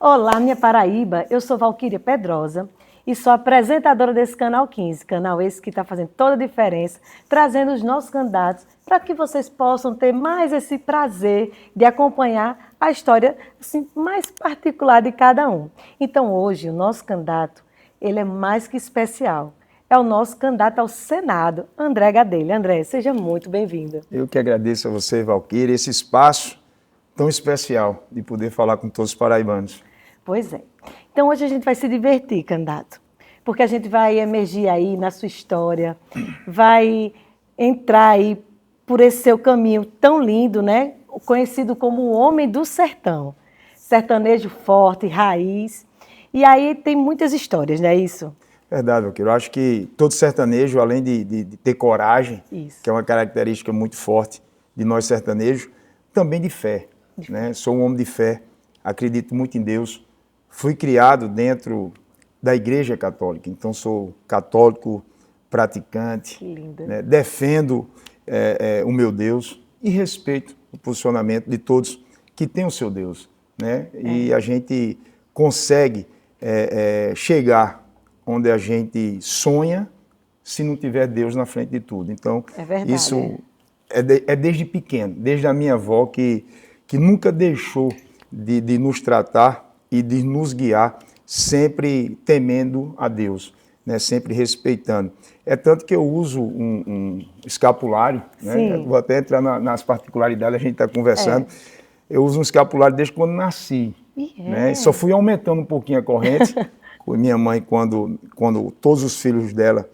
Olá, minha Paraíba, eu sou Valquíria Pedrosa e sou apresentadora desse Canal 15, canal esse que está fazendo toda a diferença, trazendo os nossos candidatos para que vocês possam ter mais esse prazer de acompanhar a história assim, mais particular de cada um. Então hoje o nosso candidato, ele é mais que especial. É o nosso candidato ao Senado, André Gadelha. André, seja muito bem-vindo. Eu que agradeço a você, Valquíria, esse espaço tão especial de poder falar com todos os paraibanos. Pois é. Então hoje a gente vai se divertir, candidato, porque a gente vai emergir aí na sua história, vai entrar aí por esse seu caminho tão lindo, né? Conhecido como o homem do sertão. Sertanejo forte, raiz. E aí tem muitas histórias, não é isso? Verdade, Valquíria. Eu acho que todo sertanejo, além de ter coragem, Isso. que é uma característica muito forte de nós sertanejos, também de fé. Né? Sou um homem de fé, acredito muito em Deus. Fui criado dentro da Igreja Católica, então sou católico praticante, Que lindo. Né? Defendo o meu Deus e respeito o posicionamento de todos que têm o seu Deus. Né? E a gente consegue chegar onde a gente sonha se não tiver Deus na frente de tudo. Então, isso é desde pequeno, desde a minha avó que nunca deixou de nos tratar e de nos guiar, sempre temendo a Deus, né? Sempre respeitando. É tanto que eu uso um escapulário, né? Vou até entrar nas particularidades, a gente está conversando. Eu uso um escapulário desde quando nasci. Né? Só fui aumentando um pouquinho a corrente. Minha mãe, quando todos os filhos dela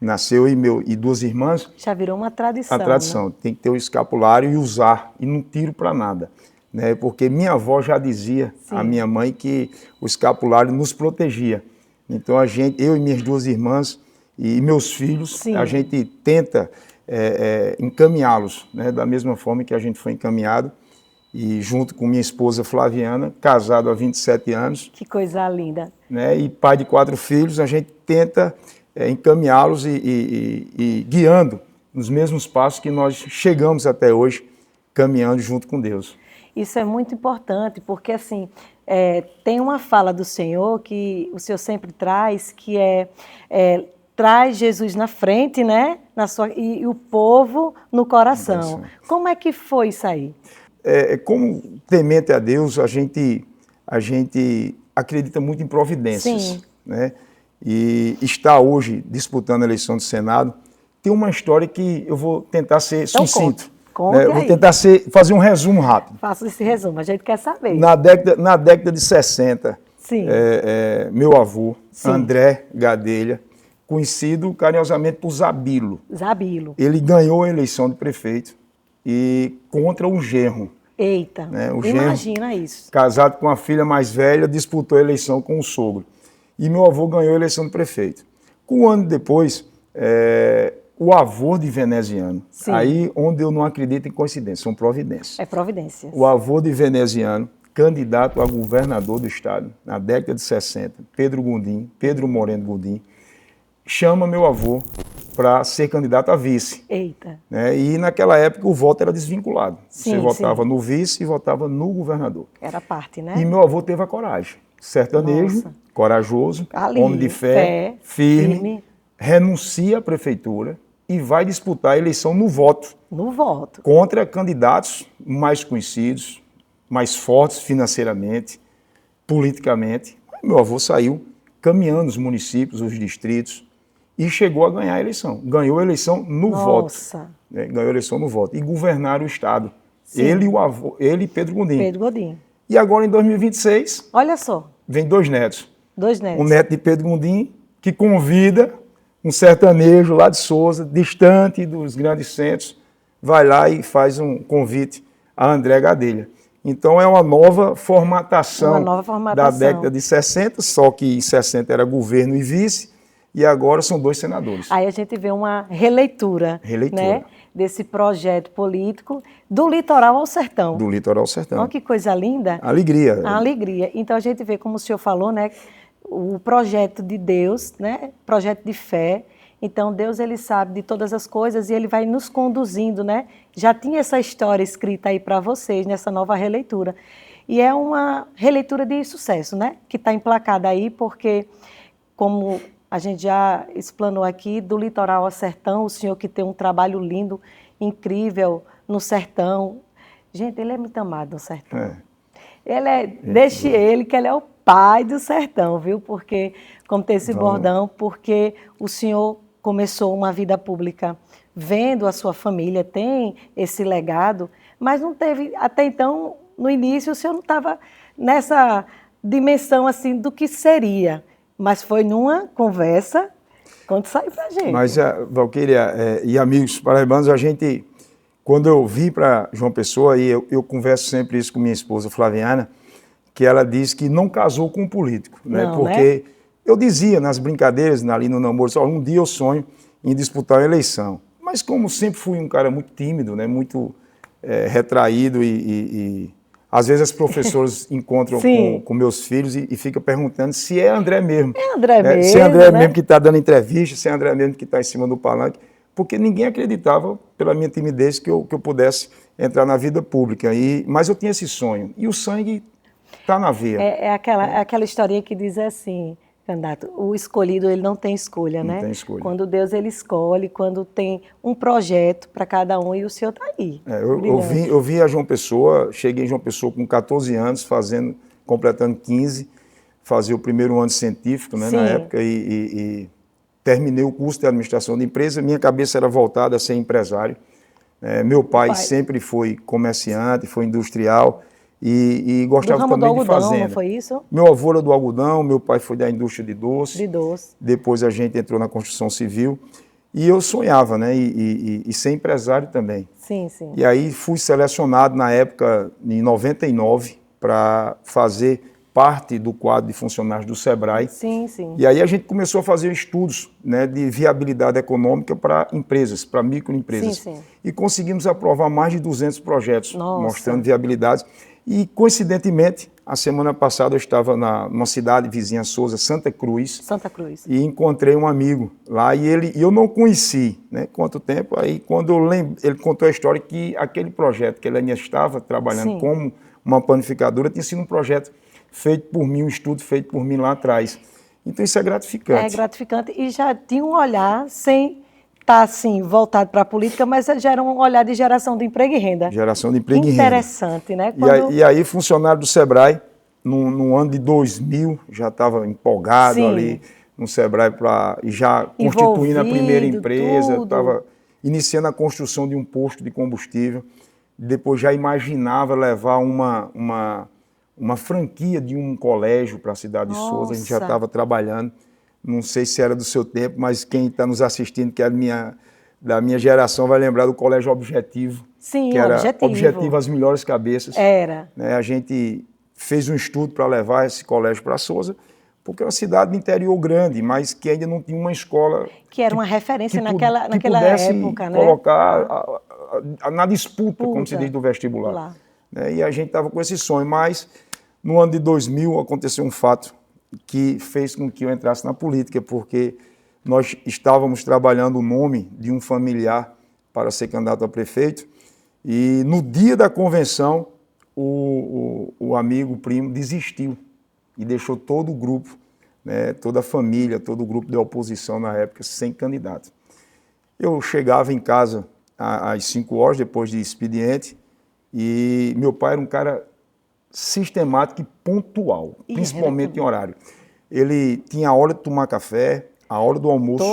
nasceu e duas irmãs... Já virou uma tradição. A tradição, né? Tem que ter o escapulário e usar, e não tiro para nada. Né? Porque minha avó já dizia, a minha mãe, que o escapulário nos protegia. Então eu e minhas duas irmãs e meus filhos, a gente tenta encaminhá-los, né? Da mesma forma que a gente foi encaminhado. E junto com minha esposa Flaviana, casado há 27 anos. Que coisa linda. Né, e pai de 4 filhos, a gente tenta encaminhá-los e guiando nos mesmos passos que nós chegamos até hoje, caminhando junto com Deus. Isso é muito importante, porque assim, tem uma fala do Senhor que o Senhor sempre traz, que traz Jesus na frente, né? E o povo no coração. Como é que foi isso aí? Como temente a Deus, a gente acredita muito em providências. Sim. Né? E está hoje disputando a eleição do Senado. Tem uma história que eu vou tentar ser sucinto. Conte vou tentar fazer um resumo rápido. Faça esse resumo, a gente quer saber. Na década de 60, meu avô, André Gadelha, conhecido carinhosamente por Zabilo. Zabilo. Ele ganhou a eleição de prefeito e contra o genro. Eita, né? Imagina isso. Casado com a filha mais velha, disputou a eleição com o sogro. E meu avô ganhou a eleição de prefeito. Um ano depois, o avô de veneziano, aí onde eu não acredito em coincidência, são providências. É providências. O avô de veneziano, candidato a governador do estado, na década de 60, Pedro Moreno Godinho, chama meu avô para ser candidato a vice. Eita. Né? E naquela época o voto era desvinculado. Você votava no vice e votava no governador. Era parte, né? E meu avô teve a coragem. Sertanejo, corajoso, homem de fé, firme, renuncia à prefeitura e vai disputar a eleição no voto. No voto. Contra candidatos mais conhecidos, mais fortes financeiramente, politicamente. Meu avô saiu caminhando os municípios, os distritos, e chegou a ganhar a eleição. Ganhou a eleição no voto. Ganhou a eleição no voto. E governaram o estado. Ele e Pedro Godinho. Pedro Godinho. E agora, em 2026... Olha só. Vem 2 netos. 2 netos. Um neto de Pedro Godinho, que convida um sertanejo lá de Sousa, distante dos grandes centros, vai lá e faz um convite a André Gadelha. Então, é uma nova formatação, da década de 60, só que em 60 era governo e vice, e agora são 2 senadores. Aí a gente vê uma releitura. Né, desse projeto político do litoral ao sertão. Do litoral ao sertão. Olha que coisa linda. Alegria. A alegria. Então a gente vê, como o senhor falou, né, o projeto de Deus, né, projeto de fé. Então Deus, ele sabe de todas as coisas e ele vai nos conduzindo, né? Já tinha essa história escrita aí para vocês nessa nova releitura. E é uma releitura de sucesso, né? Que está emplacada aí, porque, como a gente já explanou aqui, do litoral ao sertão, o senhor que tem um trabalho lindo, incrível no sertão. Gente, ele é muito amado no sertão. Deixe ele, que ele é o pai do sertão, viu? Porque, como tem esse bordão, porque o senhor começou uma vida pública vendo a sua família, tem esse legado, mas não teve, até então, no início, o senhor não estava nessa dimensão assim do que seria, mas foi numa conversa, quando saiu pra gente. Mas, Valquíria e amigos paraibanos, a gente, quando eu vim para João Pessoa, e eu converso sempre isso com minha esposa Flaviana, que ela diz que não casou com um político, né? Não, Porque eu dizia nas brincadeiras, ali no namoro, só um dia eu sonho em disputar uma eleição. Mas como sempre fui um cara muito tímido, né? Muito retraído e às vezes as professoras encontram com meus filhos e ficam perguntando se é André mesmo. É André mesmo, se é André né? mesmo que está dando entrevista, se é André mesmo que está em cima do palanque, porque ninguém acreditava, pela minha timidez, que eu pudesse entrar na vida pública. Mas eu tinha esse sonho. E o sangue está na veia. É aquela historinha que diz assim, candidato, o escolhido ele não tem escolha, né? Não tem escolha. Quando Deus ele escolhe, quando tem um projeto para cada um e o senhor está aí. Eu vim a João Pessoa, cheguei em João Pessoa com 14 anos, completando 15, fazia o primeiro ano científico, né, na época, e terminei o curso de administração de empresa. Minha cabeça era voltada a ser empresário. Meu pai sempre foi comerciante, foi industrial. E gostava também do algodão, de fazenda. Não foi isso? Meu avô era do algodão, meu pai foi da indústria de doce. De doce. Depois a gente entrou na construção civil. E eu sonhava, né? E ser empresário também. Sim, sim. E aí fui selecionado na época, em 99, para fazer parte do quadro de funcionários do Sebrae. Sim, sim. E aí a gente começou a fazer estudos, né, de viabilidade econômica para empresas, para microempresas. Sim, sim. E conseguimos aprovar mais de 200 projetos, Nossa. mostrando viabilidades. E, coincidentemente, a semana passada eu estava numa cidade vizinha Souza, Santa Cruz. Santa Cruz. E encontrei um amigo lá e eu não conheci, né, quanto tempo. Aí, quando ele contou a história que aquele projeto que ele ainda estava trabalhando como uma panificadora tinha sido um projeto feito por mim, um estudo feito por mim lá atrás. Então isso é gratificante. É gratificante e já tinha um olhar sem estar assim voltado para a política, mas já era um olhar de geração de emprego e renda. Geração de emprego e renda. Interessante, né? E aí funcionário do Sebrae, no ano de 2000, já estava empolgado ali no Sebrae, já constituindo a primeira empresa, estava iniciando a construção de um posto de combustível, depois já imaginava levar uma franquia de um colégio para a cidade de Souza. A gente já estava trabalhando, não sei se era do seu tempo, mas quem está nos assistindo, que é da minha geração, vai lembrar do Colégio Objetivo. Sim, que era Objetivo As Melhores Cabeças. Era. Né? A gente fez um estudo para levar esse colégio para Souza, porque é uma cidade do interior grande, mas que ainda não tinha uma escola... Que era uma referência naquela época, né? Colocar na disputa, como se diz, do vestibular. Né? E a gente estava com esse sonho, mas no ano de 2000 aconteceu um fato que fez com que eu entrasse na política, porque nós estávamos trabalhando o nome de um familiar para ser candidato a prefeito, e no dia da convenção, o amigo, o primo, desistiu e deixou todo o grupo, né, toda a família, todo o grupo de oposição na época, sem candidato. Eu chegava em casa às 5 horas, depois de expediente, e meu pai era um cara sistemático e pontual, principalmente em horário. Ele tinha a hora de tomar café, a hora do almoço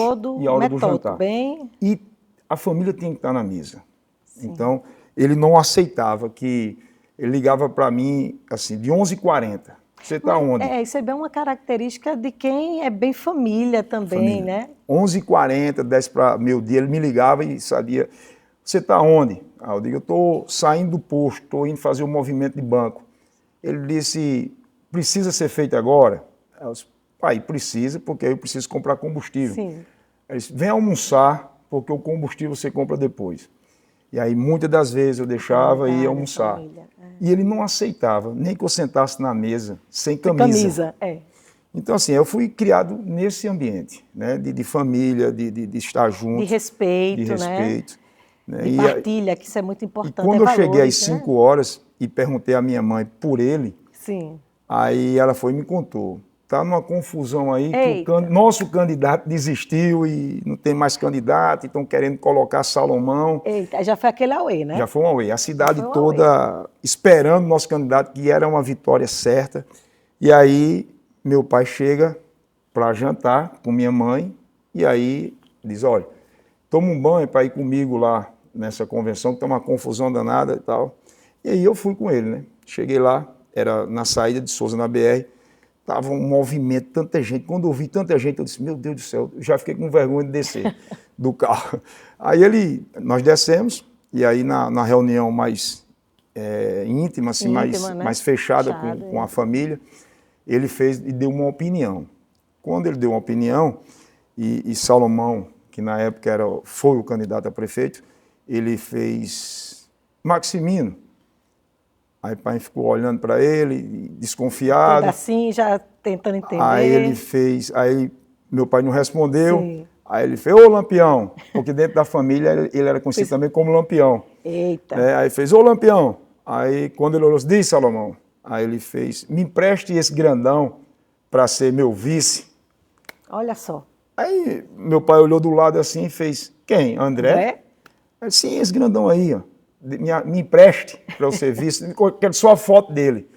e a hora do jantar. E a família tinha que estar na mesa. Sim. Então, ele não aceitava que... Ele ligava para mim, assim, de 11h40. Você está onde? Isso é bem uma característica de quem é bem família também, né? 11h40, 10 para meio-dia, ele me ligava e sabia... Você está onde? Eu digo, eu estou saindo do posto, estou indo fazer um movimento de banco. Ele disse, precisa ser feito agora? Eu disse, pai, precisa, porque eu preciso comprar combustível. Sim. Ele disse, vem almoçar, porque o combustível você compra depois. E aí, muitas das vezes, eu deixava e ia almoçar. E ele não aceitava, nem que eu sentasse na mesa, sem camisa. Então, assim, eu fui criado nesse ambiente, né? De família, de estar junto. De respeito, né? né? De partilha, que isso é muito E importante. quando eu cheguei às valores, né? 5 horas e perguntei à minha mãe por ele, Sim. aí ela foi e me contou. Está numa confusão aí que Eita. nosso candidato desistiu e não tem mais candidato, e estão querendo colocar Salomão. Eita, já foi aquele auê, né? Já foi um auê. A cidade foi um toda esperando o nosso candidato, que era uma vitória certa. E aí meu pai chega para jantar com minha mãe e aí diz, olha, toma um banho para ir comigo lá nessa convenção, que tem uma confusão danada e tal. E aí eu fui com ele, né? Cheguei lá, era na saída de Souza, na BR, tava um movimento, tanta gente. Quando eu vi tanta gente, eu disse, meu Deus do céu, eu já fiquei com vergonha de descer do carro. Aí nós descemos, e aí na reunião mais íntima, assim, Íntima, né? mais fechada Fechada, com a família, ele fez e deu uma opinião. Quando ele deu uma opinião, e Salomão, que na época foi o candidato a prefeito, ele fez Maximino. Aí o pai ficou olhando para ele, desconfiado. Todo assim, já tentando entender. Aí meu pai não respondeu. Sim. Aí ele fez, ô Lampião, porque dentro da família ele era conhecido também como Lampião. Eita. Aí fez, ô Lampião. Aí quando ele olhou, disse Salomão. Aí ele fez, me empreste esse grandão para ser meu vice. Olha só. Aí meu pai olhou do lado assim e fez, quem? André? Aí, sim, esse grandão aí, ó. Me empreste para eu ser vice, quero só a foto dele.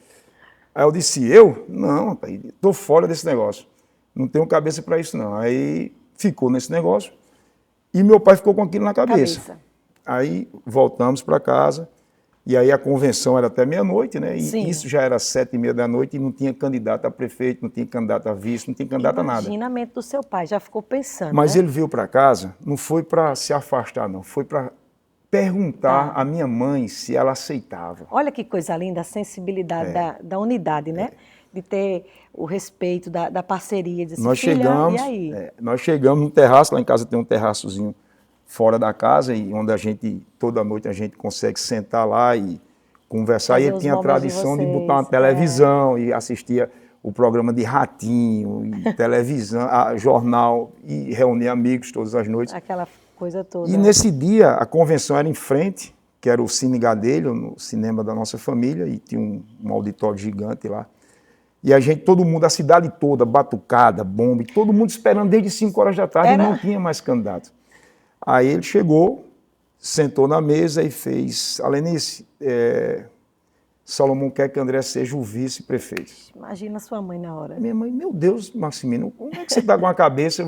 Aí eu disse, eu? Não, rapaz, estou fora desse negócio. Não tenho cabeça para isso, não. Aí ficou nesse negócio e meu pai ficou com aquilo na cabeça. Aí voltamos para casa e aí a convenção era até meia-noite, né? E Sim. isso já era 7h30 da noite e não tinha candidato a prefeito, não tinha candidato a vice, não tinha candidato a nada. Imagina a mente do seu pai, já ficou pensando. Mas né? ele veio para casa, não foi para se afastar, não. Foi para perguntar à minha mãe se ela aceitava. Olha que coisa linda, a sensibilidade da unidade, né? De ter o respeito da parceria. De Nós filha, chegamos, e aí? Nós chegamos no terraço, lá em casa tem um terraçozinho fora da casa, e onde toda noite a gente consegue sentar lá e conversar. Fazer E ele os tinha a momentos tradição de vocês, botar uma televisão e assistia o programa de Ratinho, e televisão, jornal, e reunir amigos todas as noites. Aquela coisa toda. E nesse dia, a convenção era em frente, que era o Cine Gadelho, no cinema da nossa família, e tinha um auditório gigante lá. E todo mundo, a cidade toda, batucada, bomba, e todo mundo esperando desde 5 horas da tarde, e não tinha mais candidato. Aí ele chegou, sentou na mesa e fez, Alenice, Salomão quer que André seja o vice-prefeito. Imagina a sua mãe na hora. Minha mãe, meu Deus, Maximino, como é que você está com a cabeça?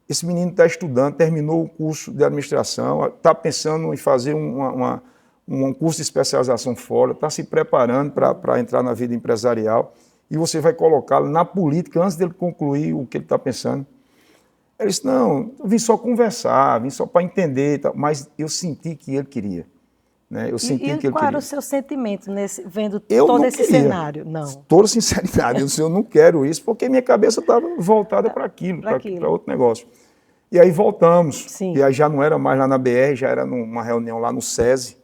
Esse menino está estudando, terminou o curso de administração, está pensando em fazer um curso de especialização fora, está se preparando para entrar na vida empresarial, e você vai colocá-lo na política antes dele concluir o que ele está pensando. Ele disse, não, eu vim só conversar, vim só para entender, mas eu senti que ele queria. Né? Eu senti que ele queria. Qual era o seu sentimento vendo todo esse cenário? Não. Toda sinceridade, eu disse, eu não quero isso, porque minha cabeça estava voltada para aquilo, para outro negócio. E aí voltamos, Sim. E aí já não era mais lá na BR, já era numa reunião lá no SESI,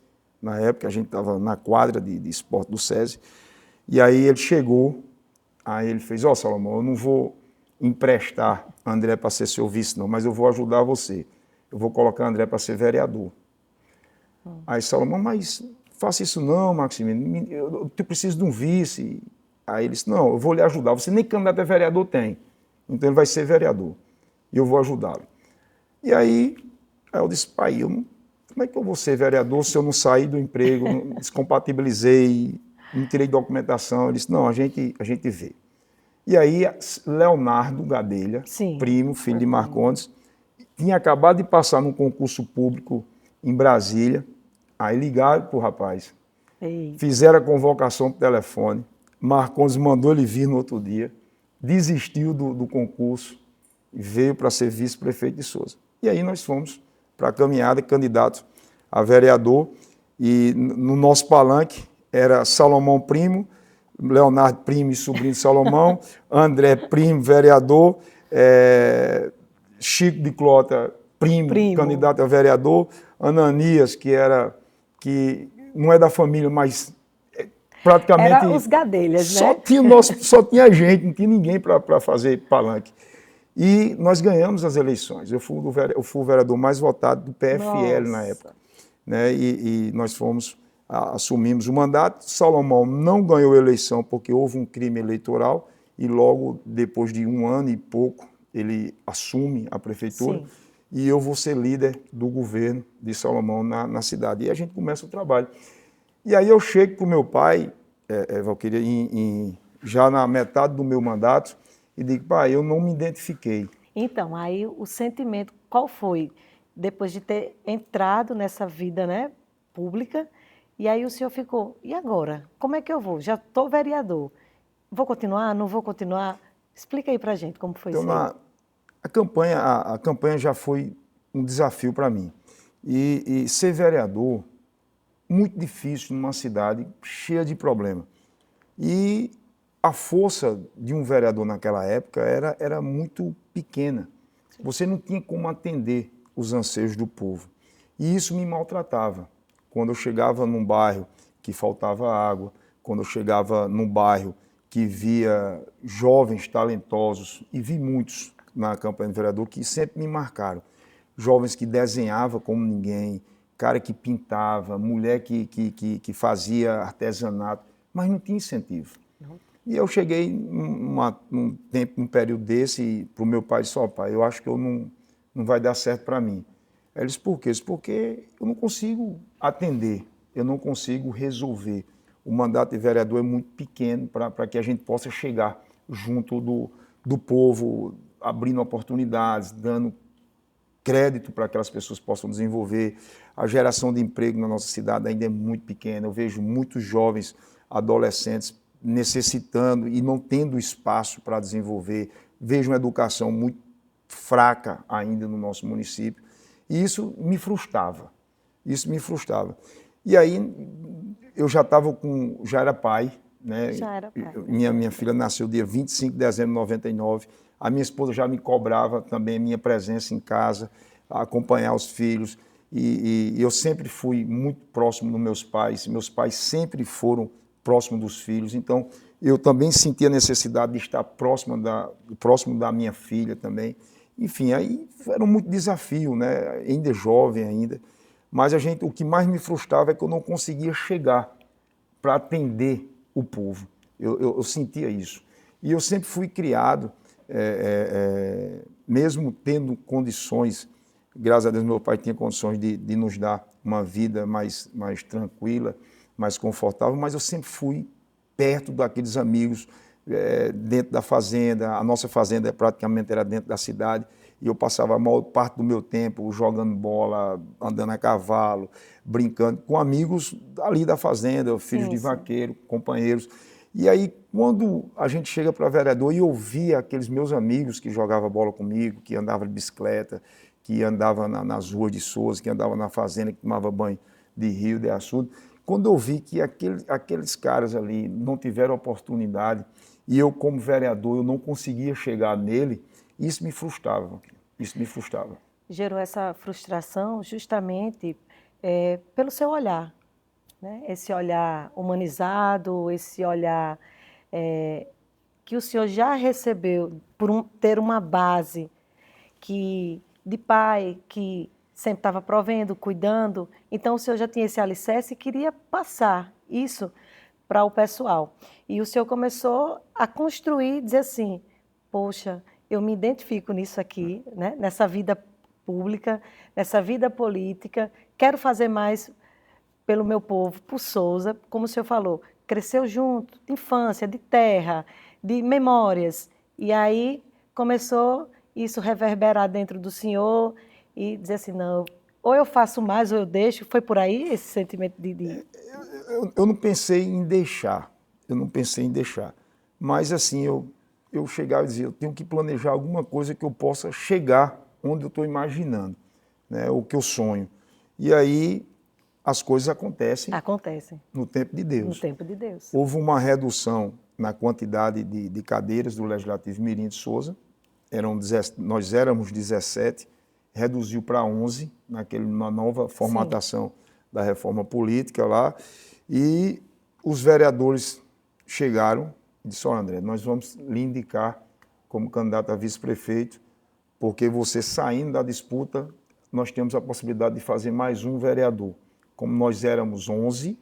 na época a gente estava na quadra de esporte do SESI, e aí ele chegou, aí ele fez, Salomão, eu não vou emprestar André para ser seu vice não, mas eu vou ajudar você, eu vou colocar André para ser vereador. Aí Salomão, mas faça isso não, Maximino, eu preciso de um vice. Aí ele disse, não, eu vou lhe ajudar, você nem candidato a vereador tem, então ele vai ser vereador, e eu vou ajudá-lo. E aí eu disse, pai, como é que eu vou ser vereador se eu não sair do emprego, não descompatibilizei, não tirei documentação? Ele disse, não, a gente vê. E aí Leonardo Gadelha, Sim. primo, filho de Marcondes, tinha acabado de passar num concurso público em Brasília, aí ligaram para o rapaz, fizeram a convocação por telefone, Marcondes mandou ele vir no outro dia, desistiu do concurso e veio para ser vice-prefeito de Souza. E aí nós fomos para a caminhada, candidato a vereador, e no nosso palanque era Salomão primo, Leonardo primo e sobrinho de Salomão, André primo, vereador, Chico de Clota primo, candidato a vereador, Ananias, que não é da família, mas praticamente... Era os Gadelhas, né? Só tinha gente, não tinha ninguém para fazer palanque. E nós ganhamos as eleições. Eu fui o vereador mais votado do PFL na época, né? E nós assumimos o mandato. Salomão não ganhou a eleição porque houve um crime eleitoral e logo depois de 1 ano e pouco ele assume a prefeitura. Sim. E eu vou ser líder do governo de Salomão na cidade. E a gente começa o trabalho. E aí eu chego para o meu pai, Valquíria, já na metade do meu mandato, e digo, pai, eu não me identifiquei. Então, aí o sentimento, qual foi? Depois de ter entrado nessa vida, né, pública, e aí o senhor ficou, e agora? Como é que eu vou? Já estou vereador. Vou continuar? Não vou continuar? Explica aí pra gente como foi então, isso aí. A campanha já foi um desafio para mim. E ser vereador, muito difícil numa cidade cheia de problemas. E a força de um vereador naquela época era muito pequena. Você não tinha como atender os anseios do povo. E isso me maltratava. Quando eu chegava num bairro que faltava água, quando eu chegava num bairro que via jovens talentosos, e vi muitos na campanha do vereador que sempre me marcaram. Jovens que desenhavam como ninguém, cara que pintava, mulher que fazia artesanato, mas não tinha incentivo. Não. E eu cheguei num período desse para o meu pai e disse, pai, eu acho que não vai dar certo para mim. Ele disse, por quê? Porque eu não consigo atender, eu não consigo resolver. O mandato de vereador é muito pequeno para que a gente possa chegar junto do povo, abrindo oportunidades, dando crédito para que aquelas pessoas possam desenvolver. A geração de emprego na nossa cidade ainda é muito pequena. Eu vejo muitos jovens, adolescentes, necessitando e não tendo espaço para desenvolver. Vejo uma educação muito fraca ainda no nosso município. E isso me frustrava. E aí eu já era pai, né? Já era pai. Minha filha nasceu dia 25 de dezembro de 99. A minha esposa já me cobrava também a minha presença em casa, a acompanhar os filhos. E eu sempre fui muito próximo dos meus pais. Meus pais sempre foram próximos dos filhos. Então, eu também sentia a necessidade de estar próximo da minha filha também. Enfim, aí era muito desafio, né? Ainda jovem ainda. Mas o que mais me frustrava é que eu não conseguia chegar para atender o povo. Eu sentia isso. E eu sempre fui criado, mesmo tendo condições, graças a Deus meu pai tinha condições de nos dar uma vida mais tranquila, mais confortável, mas eu sempre fui perto daqueles amigos, dentro da fazenda. A nossa fazenda praticamente era dentro da cidade. E eu passava a maior parte do meu tempo jogando bola, andando a cavalo, brincando com amigos ali da fazenda, filhos de vaqueiro, companheiros. E aí, quando a gente chega para vereador e eu via aqueles meus amigos que jogavam bola comigo, que andavam de bicicleta, que andavam nas ruas de Souza, que andavam na fazenda, que tomava banho de rio, de açude, quando eu vi que aqueles caras ali não tiveram oportunidade e eu, como vereador, eu não conseguia chegar nele, isso me frustrava. Gerou essa frustração justamente pelo seu olhar, né? Esse olhar humanizado, esse olhar que o senhor já recebeu por ter uma base de pai que sempre estava provendo, cuidando. Então o senhor já tinha esse alicerce e queria passar isso para o pessoal. E o senhor começou a construir, dizer assim, poxa, eu me identifico nisso aqui, né? Nessa vida pública, nessa vida política, quero fazer mais pelo meu povo, por Souza, como o senhor falou, cresceu junto, de infância, de terra, de memórias. E aí começou isso reverberar dentro do senhor e dizer assim, não, ou eu faço mais ou eu deixo. Foi por aí esse sentimento de... Eu não pensei em deixar, mas assim, eu chegava e dizia, eu tenho que planejar alguma coisa que eu possa chegar onde eu estou imaginando, né, o que eu sonho. E aí as coisas acontecem no tempo de Deus. No tempo de Deus. Houve uma redução na quantidade de cadeiras do Legislativo Mirim de Souza, nós éramos 17, reduziu para 11, numa nova formatação da reforma política lá, e os vereadores chegaram e disseram, André, nós vamos lhe indicar como candidato a vice-prefeito, porque você saindo da disputa, nós temos a possibilidade de fazer mais um vereador. Como nós éramos 11,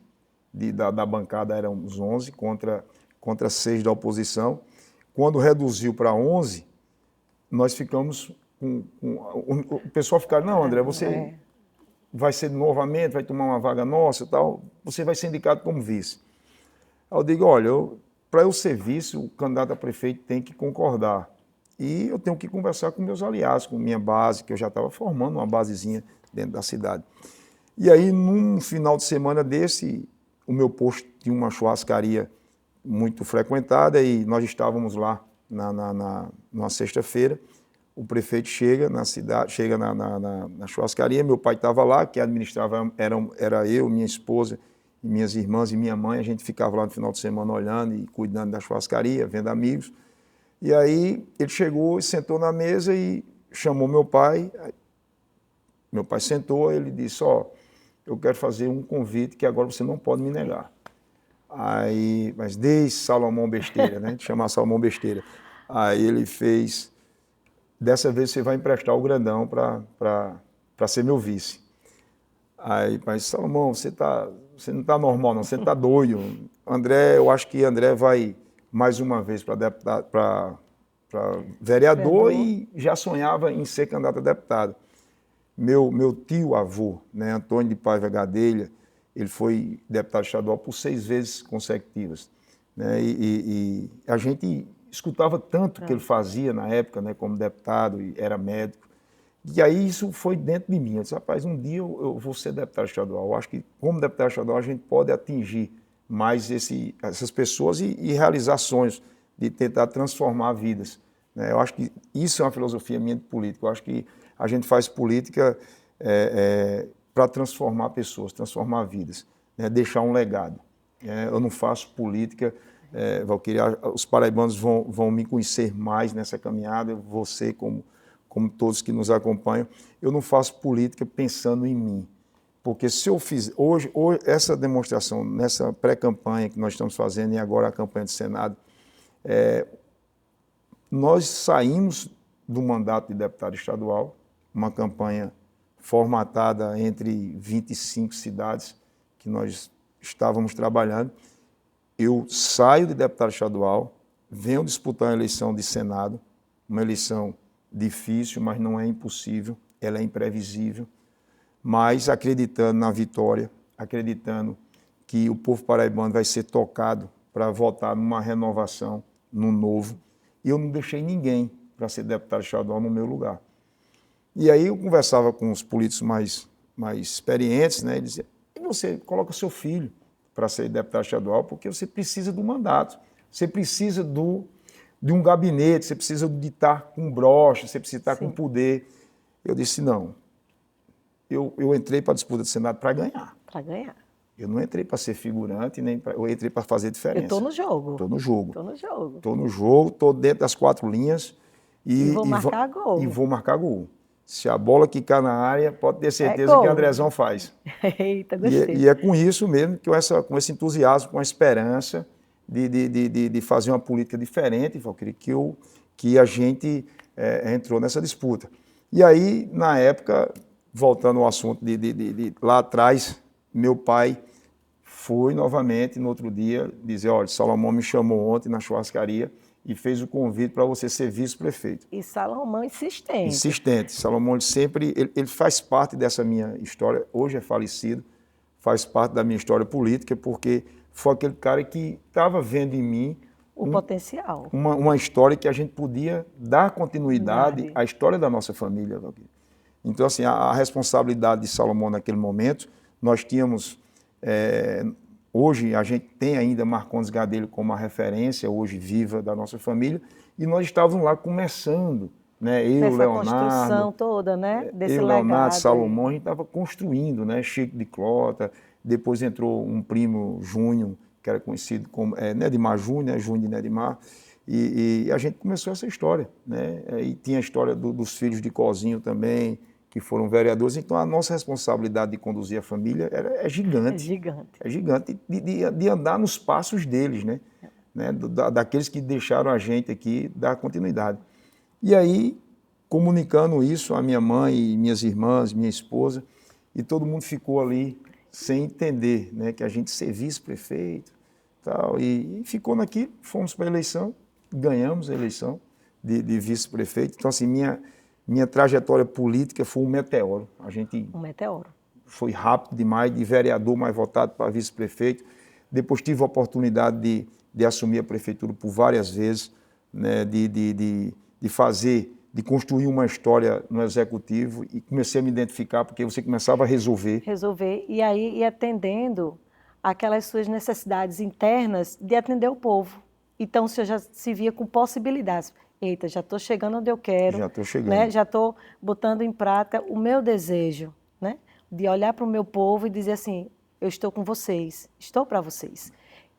da bancada éramos 11 contra 6 da oposição, quando reduziu para 11, nós ficamos o pessoal ficar, não, André, você vai ser novamente, vai tomar uma vaga nossa e tal, você vai ser indicado como vice. Aí eu digo, olha, para eu ser vice, o candidato a prefeito tem que concordar. E eu tenho que conversar com meus aliados, com minha base, que eu já estava formando uma basezinha dentro da cidade. E aí, num final de semana desse, o meu posto tinha uma churrascaria muito frequentada e nós estávamos lá numa sexta-feira. O prefeito chega na cidade, chega na churrascaria, meu pai estava lá, que administrava era eu, minha esposa, minhas irmãs e minha mãe. A gente ficava lá no final de semana olhando e cuidando da churrascaria, vendo amigos. E aí ele chegou e sentou na mesa e chamou meu pai. Meu pai sentou, ele disse, eu quero fazer um convite que agora você não pode me negar. Aí, mas desde Salomão Besteira, né? Chamar Salomão Besteira. Aí ele fez, dessa vez você vai emprestar o grandão para ser meu vice. Aí, mas Salomão, você não está normal não, você está doido. André, eu acho que André vai mais uma vez para vereador e já sonhava em ser candidato a deputado. Meu tio-avô, né, Antônio de Paiva Gadelha, ele foi deputado estadual por 6 vezes consecutivas. Né, e a gente escutava tanto o que ele fazia na época, né, como deputado, e era médico. E aí isso foi dentro de mim. Eu disse, rapaz, um dia eu vou ser deputado estadual. Eu acho que como deputado estadual a gente pode atingir mais essas pessoas e realizar sonhos de tentar transformar vidas. Né? Eu acho que isso é uma filosofia minha de política. Eu acho que a gente faz política para transformar pessoas, transformar vidas, né? Deixar um legado. Eu não faço política, Valquíria, os paraibanos vão me conhecer mais nessa caminhada, você como todos que nos acompanham. Eu não faço política pensando em mim. Porque se eu fiz hoje essa demonstração, nessa pré-campanha que nós estamos fazendo e agora a campanha do Senado, nós saímos do mandato de deputado estadual, uma campanha formatada entre 25 cidades que nós estávamos trabalhando. Eu saio de deputado estadual, venho disputar a eleição de Senado, uma eleição difícil, mas não é impossível, ela é imprevisível, mas acreditando na vitória, acreditando que o povo paraibano vai ser tocado para votar numa renovação, num novo. E eu não deixei ninguém para ser deputado estadual no meu lugar. E aí eu conversava com os políticos mais experientes, né? Eles diziam, e você coloca seu filho para ser deputado estadual, porque você precisa do mandato, você precisa de um gabinete, você precisa de estar com brocha, você precisa estar com poder. Eu disse, não. Eu entrei para a disputa do Senado para ganhar. Para ganhar. Eu não entrei para ser figurante, eu entrei para fazer diferença. Eu estou no jogo. Estou no jogo. Estou no jogo. Estou no jogo, estou dentro das 4 linhas. E vou marcar gol. E vou marcar gol. Se a bola quicar na área, pode ter certeza que o Andrezão faz. Eita, gostei. E é com isso mesmo, com esse entusiasmo, com a esperança de fazer uma política diferente, Valquíria, que a gente entrou nessa disputa. E aí, na época, voltando ao assunto de lá atrás, meu pai foi novamente, no outro dia, dizer, olha, Salomão me chamou ontem na churrascaria e fez o convite para você ser vice-prefeito. E Salomão insistente. Insistente. Salomão ele faz parte dessa minha história, hoje é falecido, faz parte da minha história política, porque foi aquele cara que estava vendo em mim potencial. Uma história que a gente podia dar continuidade à história da nossa família. Então, assim, a responsabilidade de Salomão naquele momento, nós tínhamos, hoje a gente tem ainda Marcondes Gadelha como a referência, hoje viva, da nossa família, e nós estávamos lá começando, né? Eu, Leonardo, construção toda, né? Desse Leonardo, Salomão, a gente estava construindo, né? Chico de Clota, depois entrou um primo, Júnior, que era conhecido como Nedimar Júnior, né? Júnior de Nedimar, e a gente começou essa história, né? E tinha a história dos filhos de Cozinho também, que foram vereadores. Então, a nossa responsabilidade de conduzir a família é gigante. É gigante. É gigante de andar nos passos deles, né? Daqueles que deixaram a gente aqui dar continuidade. E aí, comunicando isso à minha mãe, minhas irmãs, minha esposa, e todo mundo ficou ali sem entender, né, que a gente ser vice-prefeito, tal, e ficou naquilo, fomos para a eleição, ganhamos a eleição de vice-prefeito. Então, assim, minha trajetória política foi um meteoro. A gente Um meteoro. foi rápido demais, de vereador mais votado para vice-prefeito. Depois tive a oportunidade de assumir a prefeitura por várias vezes, né, de fazer, de construir uma história no executivo, e comecei a me identificar, porque você começava a resolver. E aí ir atendendo aquelas suas necessidades internas de atender o povo. Então, o senhor já se via com possibilidades. Eita, já estou chegando onde eu quero. Já estou chegando. Né? Já estou botando em prática o meu desejo, né? De olhar para o meu povo e dizer assim, eu estou com vocês, estou para vocês.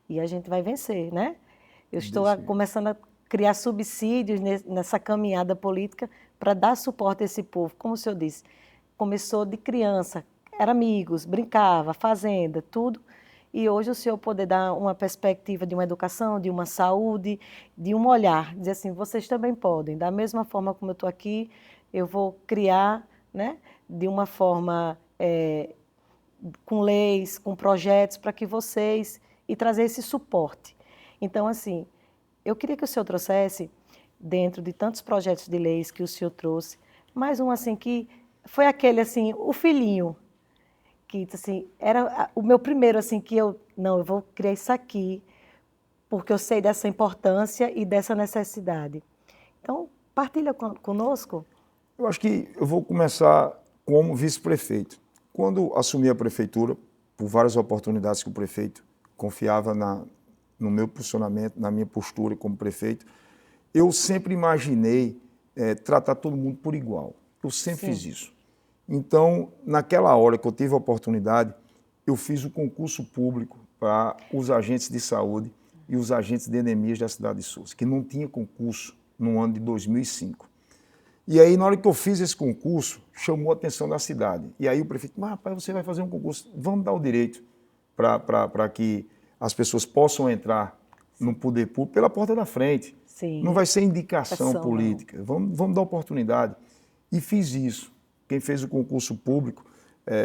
E a gente vai vencer, né? Eu estou começando a criar subsídios nessa caminhada política para dar suporte a esse povo. Como o senhor disse, começou de criança, era amigos, brincava, fazenda, tudo. E hoje o senhor poder dar uma perspectiva de uma educação, de uma saúde, de um olhar, dizer assim, vocês também podem, da mesma forma como eu estou aqui, eu vou criar, né, de uma forma com leis, com projetos, para que vocês, e trazer esse suporte. Então, assim, eu queria que o senhor trouxesse, dentro de tantos projetos de leis que o senhor trouxe, mais um assim que foi aquele assim, o filhinho, que assim, era o meu primeiro assim que eu vou criar isso aqui, porque eu sei dessa importância e dessa necessidade. Então, partilha conosco. Eu acho que eu vou começar como vice-prefeito. Quando assumi a prefeitura, por várias oportunidades que o prefeito confiava no meu posicionamento, na minha postura como prefeito, eu sempre imaginei tratar todo mundo por igual. Eu sempre fiz isso. Então, naquela hora que eu tive a oportunidade, eu fiz o concurso público para os agentes de saúde e os agentes de endemias da cidade de Souza, que não tinha concurso no ano de 2005. E aí, na hora que eu fiz esse concurso, chamou a atenção da cidade. E aí o prefeito, mas rapaz, você vai fazer um concurso, vamos dar o direito para que as pessoas possam entrar no poder público pela porta da frente. Sim. Não vai ser indicação política, vamos dar oportunidade. E fiz isso. Quem fez o concurso público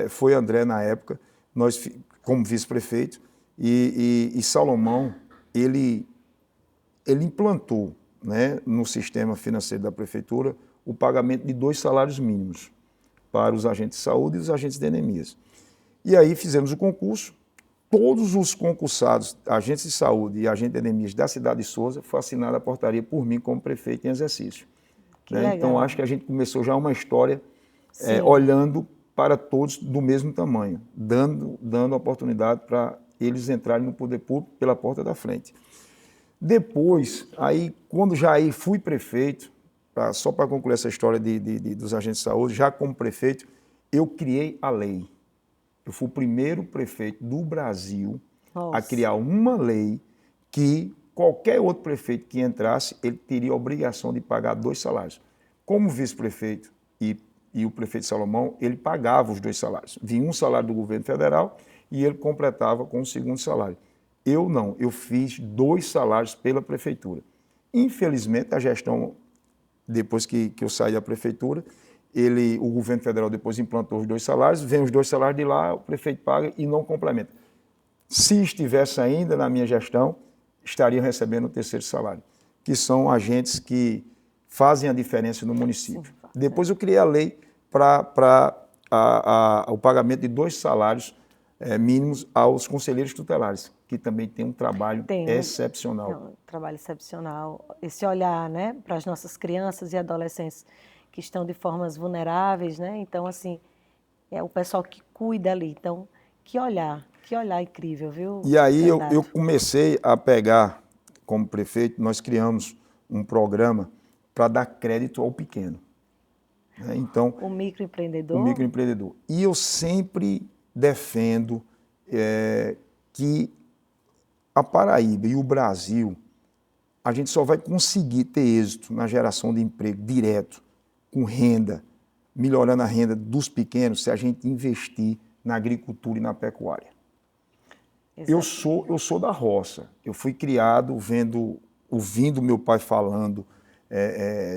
foi André, na época, nós como vice-prefeito, e Salomão, ele implantou, né, no sistema financeiro da prefeitura o pagamento de 2 salários mínimos para os agentes de saúde e os agentes de endemias. E aí fizemos o concurso, todos os concursados, agentes de saúde e agentes de endemias da cidade de Souza, foi assinada a portaria por mim como prefeito em exercício. Né? Então, acho que a gente começou já uma história olhando para todos do mesmo tamanho, dando oportunidade para eles entrarem no poder público pela porta da frente. Depois, aí, quando já aí fui prefeito, só para concluir essa história dos agentes de saúde, já como prefeito, eu criei a lei. Eu fui o primeiro prefeito do Brasil a criar uma lei que qualquer outro prefeito que entrasse, ele teria a obrigação de pagar 2 salários. Como vice-prefeito e o prefeito Salomão, ele pagava os 2 salários. Vinha um salário do governo federal e ele completava com o 2º salário. Eu não, eu fiz 2 salários pela prefeitura. Infelizmente, a gestão, depois que eu saí da prefeitura, o governo federal depois implantou os 2 salários, vem os 2 salários de lá, o prefeito paga e não complementa. Se estivesse ainda na minha gestão, estariam recebendo o 3º salário, que são agentes que fazem a diferença no município. Depois eu criei a lei para o pagamento de 2 salários mínimos aos conselheiros tutelares, que também tem um trabalho excepcional. Um trabalho excepcional. Esse olhar, né, para as nossas crianças e adolescentes que estão de formas vulneráveis, né? Então, assim, é o pessoal que cuida ali. Então, que olhar incrível, viu? E aí eu comecei a pegar, como prefeito, nós criamos um programa para dar crédito ao pequeno. Né? Então, o microempreendedor? O microempreendedor. E eu sempre defendo que a Paraíba e o Brasil, a gente só vai conseguir ter êxito na geração de emprego direto, com renda, melhorando a renda dos pequenos, se a gente investir na agricultura e na pecuária. Eu sou da roça. Eu fui criado ouvindo meu pai falando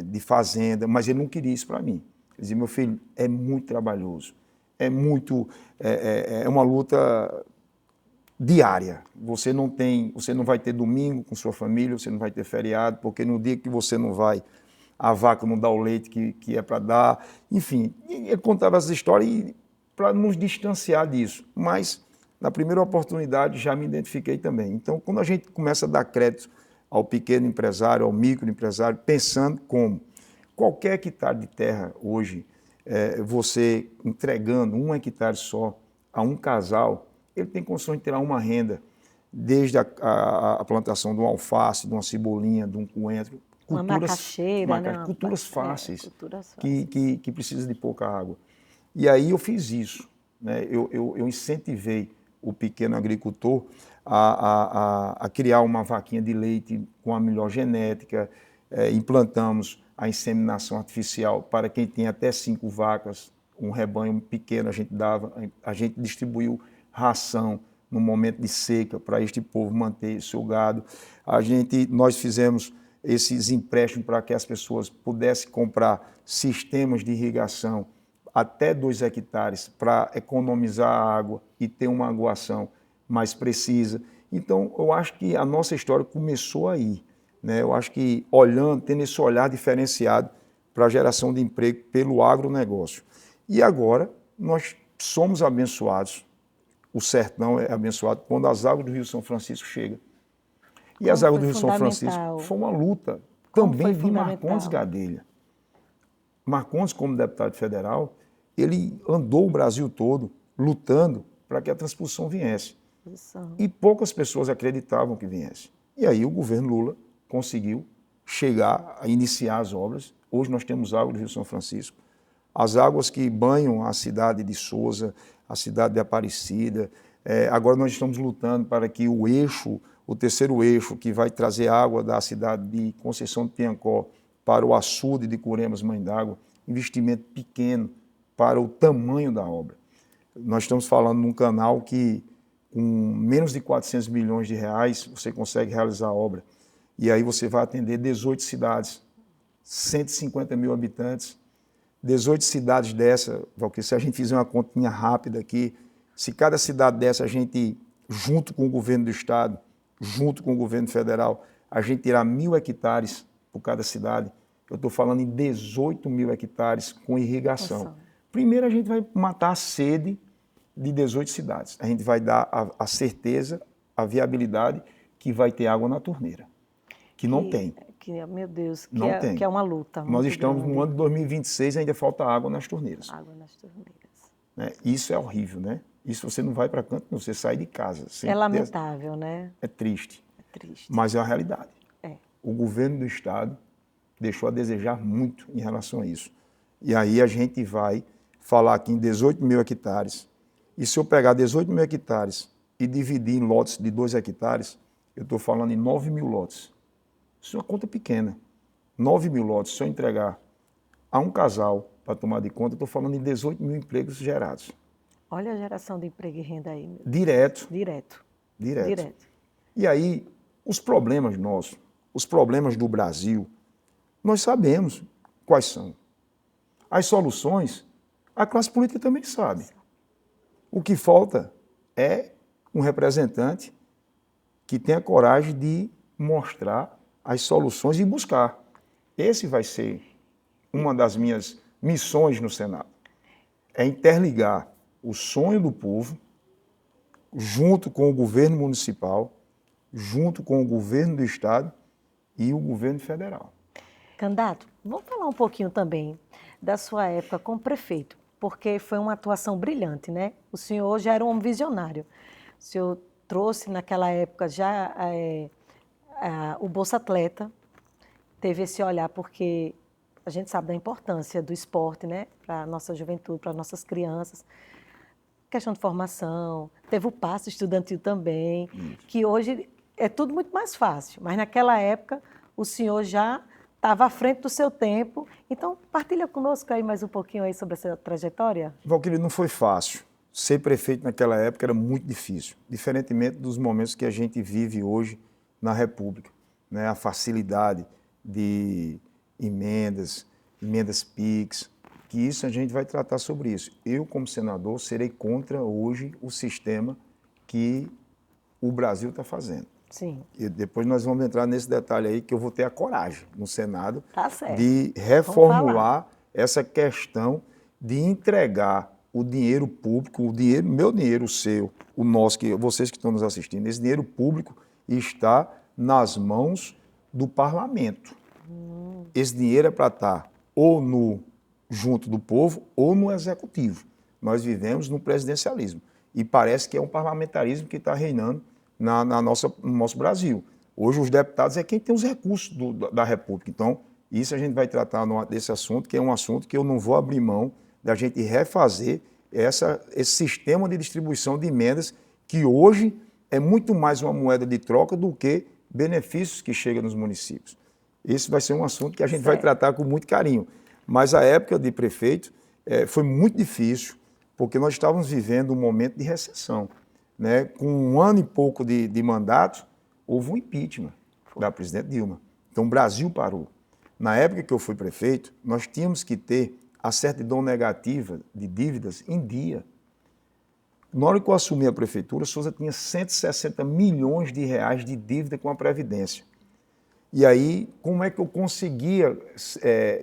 de fazenda, mas ele não queria isso para mim. Ele dizia, meu filho, é muito trabalhoso, é uma luta diária. Você não vai ter domingo com sua família, você não vai ter feriado, porque no dia que você não vai, a vaca não dá o leite que é para dar. Enfim, ele contava essas histórias para nos distanciar disso. Mas, na primeira oportunidade, já me identifiquei também. Então, quando a gente começa a dar crédito ao pequeno empresário, ao microempresário, pensando como qualquer hectare de terra hoje, você entregando 1 hectare só a um casal, ele tem condições de tirar uma renda, desde a plantação de um alface, de uma cebolinha, de um coentro, Uma macaxeira, né? culturas fáceis, culturas fáceis. que precisam de pouca água. E aí eu fiz isso, né? Eu incentivei o pequeno agricultor a criar uma vaquinha de leite com a melhor genética, implantamos a inseminação artificial para quem tem até 5 vacas, um rebanho pequeno a gente distribuiu ração no momento de seca para este povo manter seu gado. Nós fizemos esses empréstimos para que as pessoas pudessem comprar sistemas de irrigação até 2 hectares para economizar a água e ter uma aguação mais precisa. Então, eu acho que a nossa história começou aí, né? Eu acho que tendo esse olhar diferenciado para a geração de emprego pelo agronegócio. E agora, nós somos abençoados, o sertão é abençoado quando as águas do Rio São Francisco chegam. E as águas do Rio São Francisco foi uma luta também de Marcondes Gadelha. Marcondes, como deputado federal, ele andou o Brasil todo lutando para que a transposição viesse. E poucas pessoas acreditavam que viesse. E aí o governo Lula conseguiu chegar a iniciar as obras. Hoje nós temos água do Rio São Francisco. As águas que banham a cidade de Souza, a cidade de Aparecida. Agora nós estamos lutando para que o terceiro eixo, que vai trazer água da cidade de Conceição de Piancó para o açude de Curemas, Mãe d'Água, investimento pequeno para o tamanho da obra. Nós estamos falando num canal que, com menos de 400 milhões de reais, você consegue realizar a obra. E aí você vai atender 18 cidades, 150 mil habitantes. 18 cidades dessa, porque se a gente fizer uma continha rápida aqui, se cada cidade dessa a gente, junto com o governo do estado, junto com o governo federal, a gente tirar 1.000 hectares por cada cidade, eu estou falando em 18 mil hectares com irrigação. Primeiro a gente vai matar a sede de 18 cidades. A gente vai dar a certeza, a viabilidade que vai ter água na torneira, que não tem. Meu Deus, tem. Que é uma luta. Nós estamos no ano de 2026 e ainda falta água nas torneiras. Água nas torneiras. Né? Isso é horrível, né? Isso você não vai para canto, você sai de casa. É lamentável, né? É triste. É triste. Mas é uma realidade. É. O governo do estado deixou a desejar muito em relação a isso. E aí a gente vai falar aqui em 18 mil hectares. E se eu pegar 18 mil hectares e dividir em lotes de 2 hectares, eu estou falando em 9 mil lotes. Isso é uma conta pequena. 9 mil lotes, se eu entregar a um casal para tomar de conta, eu estou falando em 18 mil empregos gerados. Olha a geração de emprego e renda aí. Meu Deus. Direto. Direto. E aí, os problemas nossos, os problemas do Brasil, nós sabemos quais são. As soluções, a classe política também sabe. O que falta é um representante que tenha coragem de mostrar as soluções e buscar. Esse vai ser uma das minhas missões no Senado. É interligar o sonho do povo junto com o governo municipal, junto com o governo do estado e o governo federal. Candidato, vamos falar um pouquinho também da sua época como prefeito, porque foi uma atuação brilhante, né? O senhor já era um homem visionário. O senhor trouxe naquela época já o Bolsa Atleta, teve esse olhar, porque a gente sabe da importância do esporte, né? Para a nossa juventude, para nossas crianças. Questão de formação, teve o passe estudantil também, que hoje é tudo muito mais fácil, mas naquela época o senhor já estava à frente do seu tempo. Então, partilha conosco aí mais um pouquinho aí sobre essa trajetória. Valquíria, não foi fácil. Ser prefeito naquela época era muito difícil, diferentemente dos momentos que a gente vive hoje na República, né? A facilidade de emendas PIX, que isso a gente vai tratar sobre isso. Eu, como senador, serei contra hoje o sistema que o Brasil está fazendo. Sim. E depois nós vamos entrar nesse detalhe aí, que eu vou ter a coragem no Senado Tá certo. de reformular essa questão de entregar o dinheiro público, o dinheiro, meu dinheiro, o seu, o nosso, vocês que estão nos assistindo, esse dinheiro público está nas mãos do parlamento. Esse dinheiro é para estar ou junto do povo ou no executivo. Nós vivemos no presidencialismo e parece que é um parlamentarismo que está reinando no nosso Brasil. Hoje os deputados é quem tem os recursos da República. Então, isso a gente vai tratar desse assunto, que é um assunto que eu não vou abrir mão da gente refazer esse sistema de distribuição de emendas, que hoje é muito mais uma moeda de troca do que benefícios que chegam nos municípios. Esse vai ser um assunto que a gente vai tratar com muito carinho. Mas a época de prefeito foi muito difícil, porque nós estávamos vivendo um momento de recessão, né? Com 1 ano e pouco de mandato, houve um impeachment da presidente Dilma. Então o Brasil parou. Na época que eu fui prefeito, nós tínhamos que ter a certidão negativa de dívidas em dia. Na hora que eu assumi a prefeitura, Souza tinha 160 milhões de reais de dívida com a Previdência. E aí, como é que eu conseguia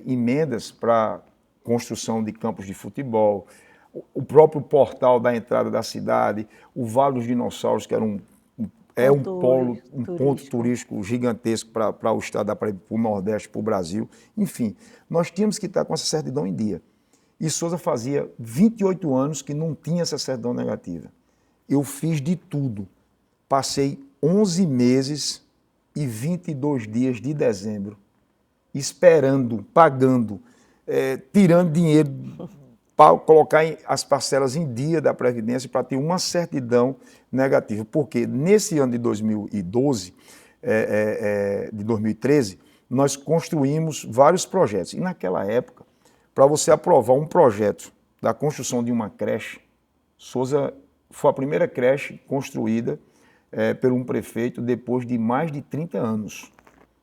emendas para construção de campos de futebol, o próprio portal da entrada da cidade, o Vale dos Dinossauros, que era um ponto turístico gigantesco para o estado da Paraíba, para o Nordeste, para o Brasil. Enfim, nós tínhamos que estar com essa certidão em dia. E Souza fazia 28 anos que não tinha essa certidão negativa. Eu fiz de tudo. Passei 11 meses e 22 dias de dezembro esperando, pagando, tirando dinheiro para colocar as parcelas em dia da Previdência para ter uma certidão negativa. Porque nesse ano de 2012, de 2013, nós construímos vários projetos. E naquela época, para você aprovar um projeto da construção de uma creche, Souza foi a primeira creche construída por um prefeito depois de mais de 30 anos.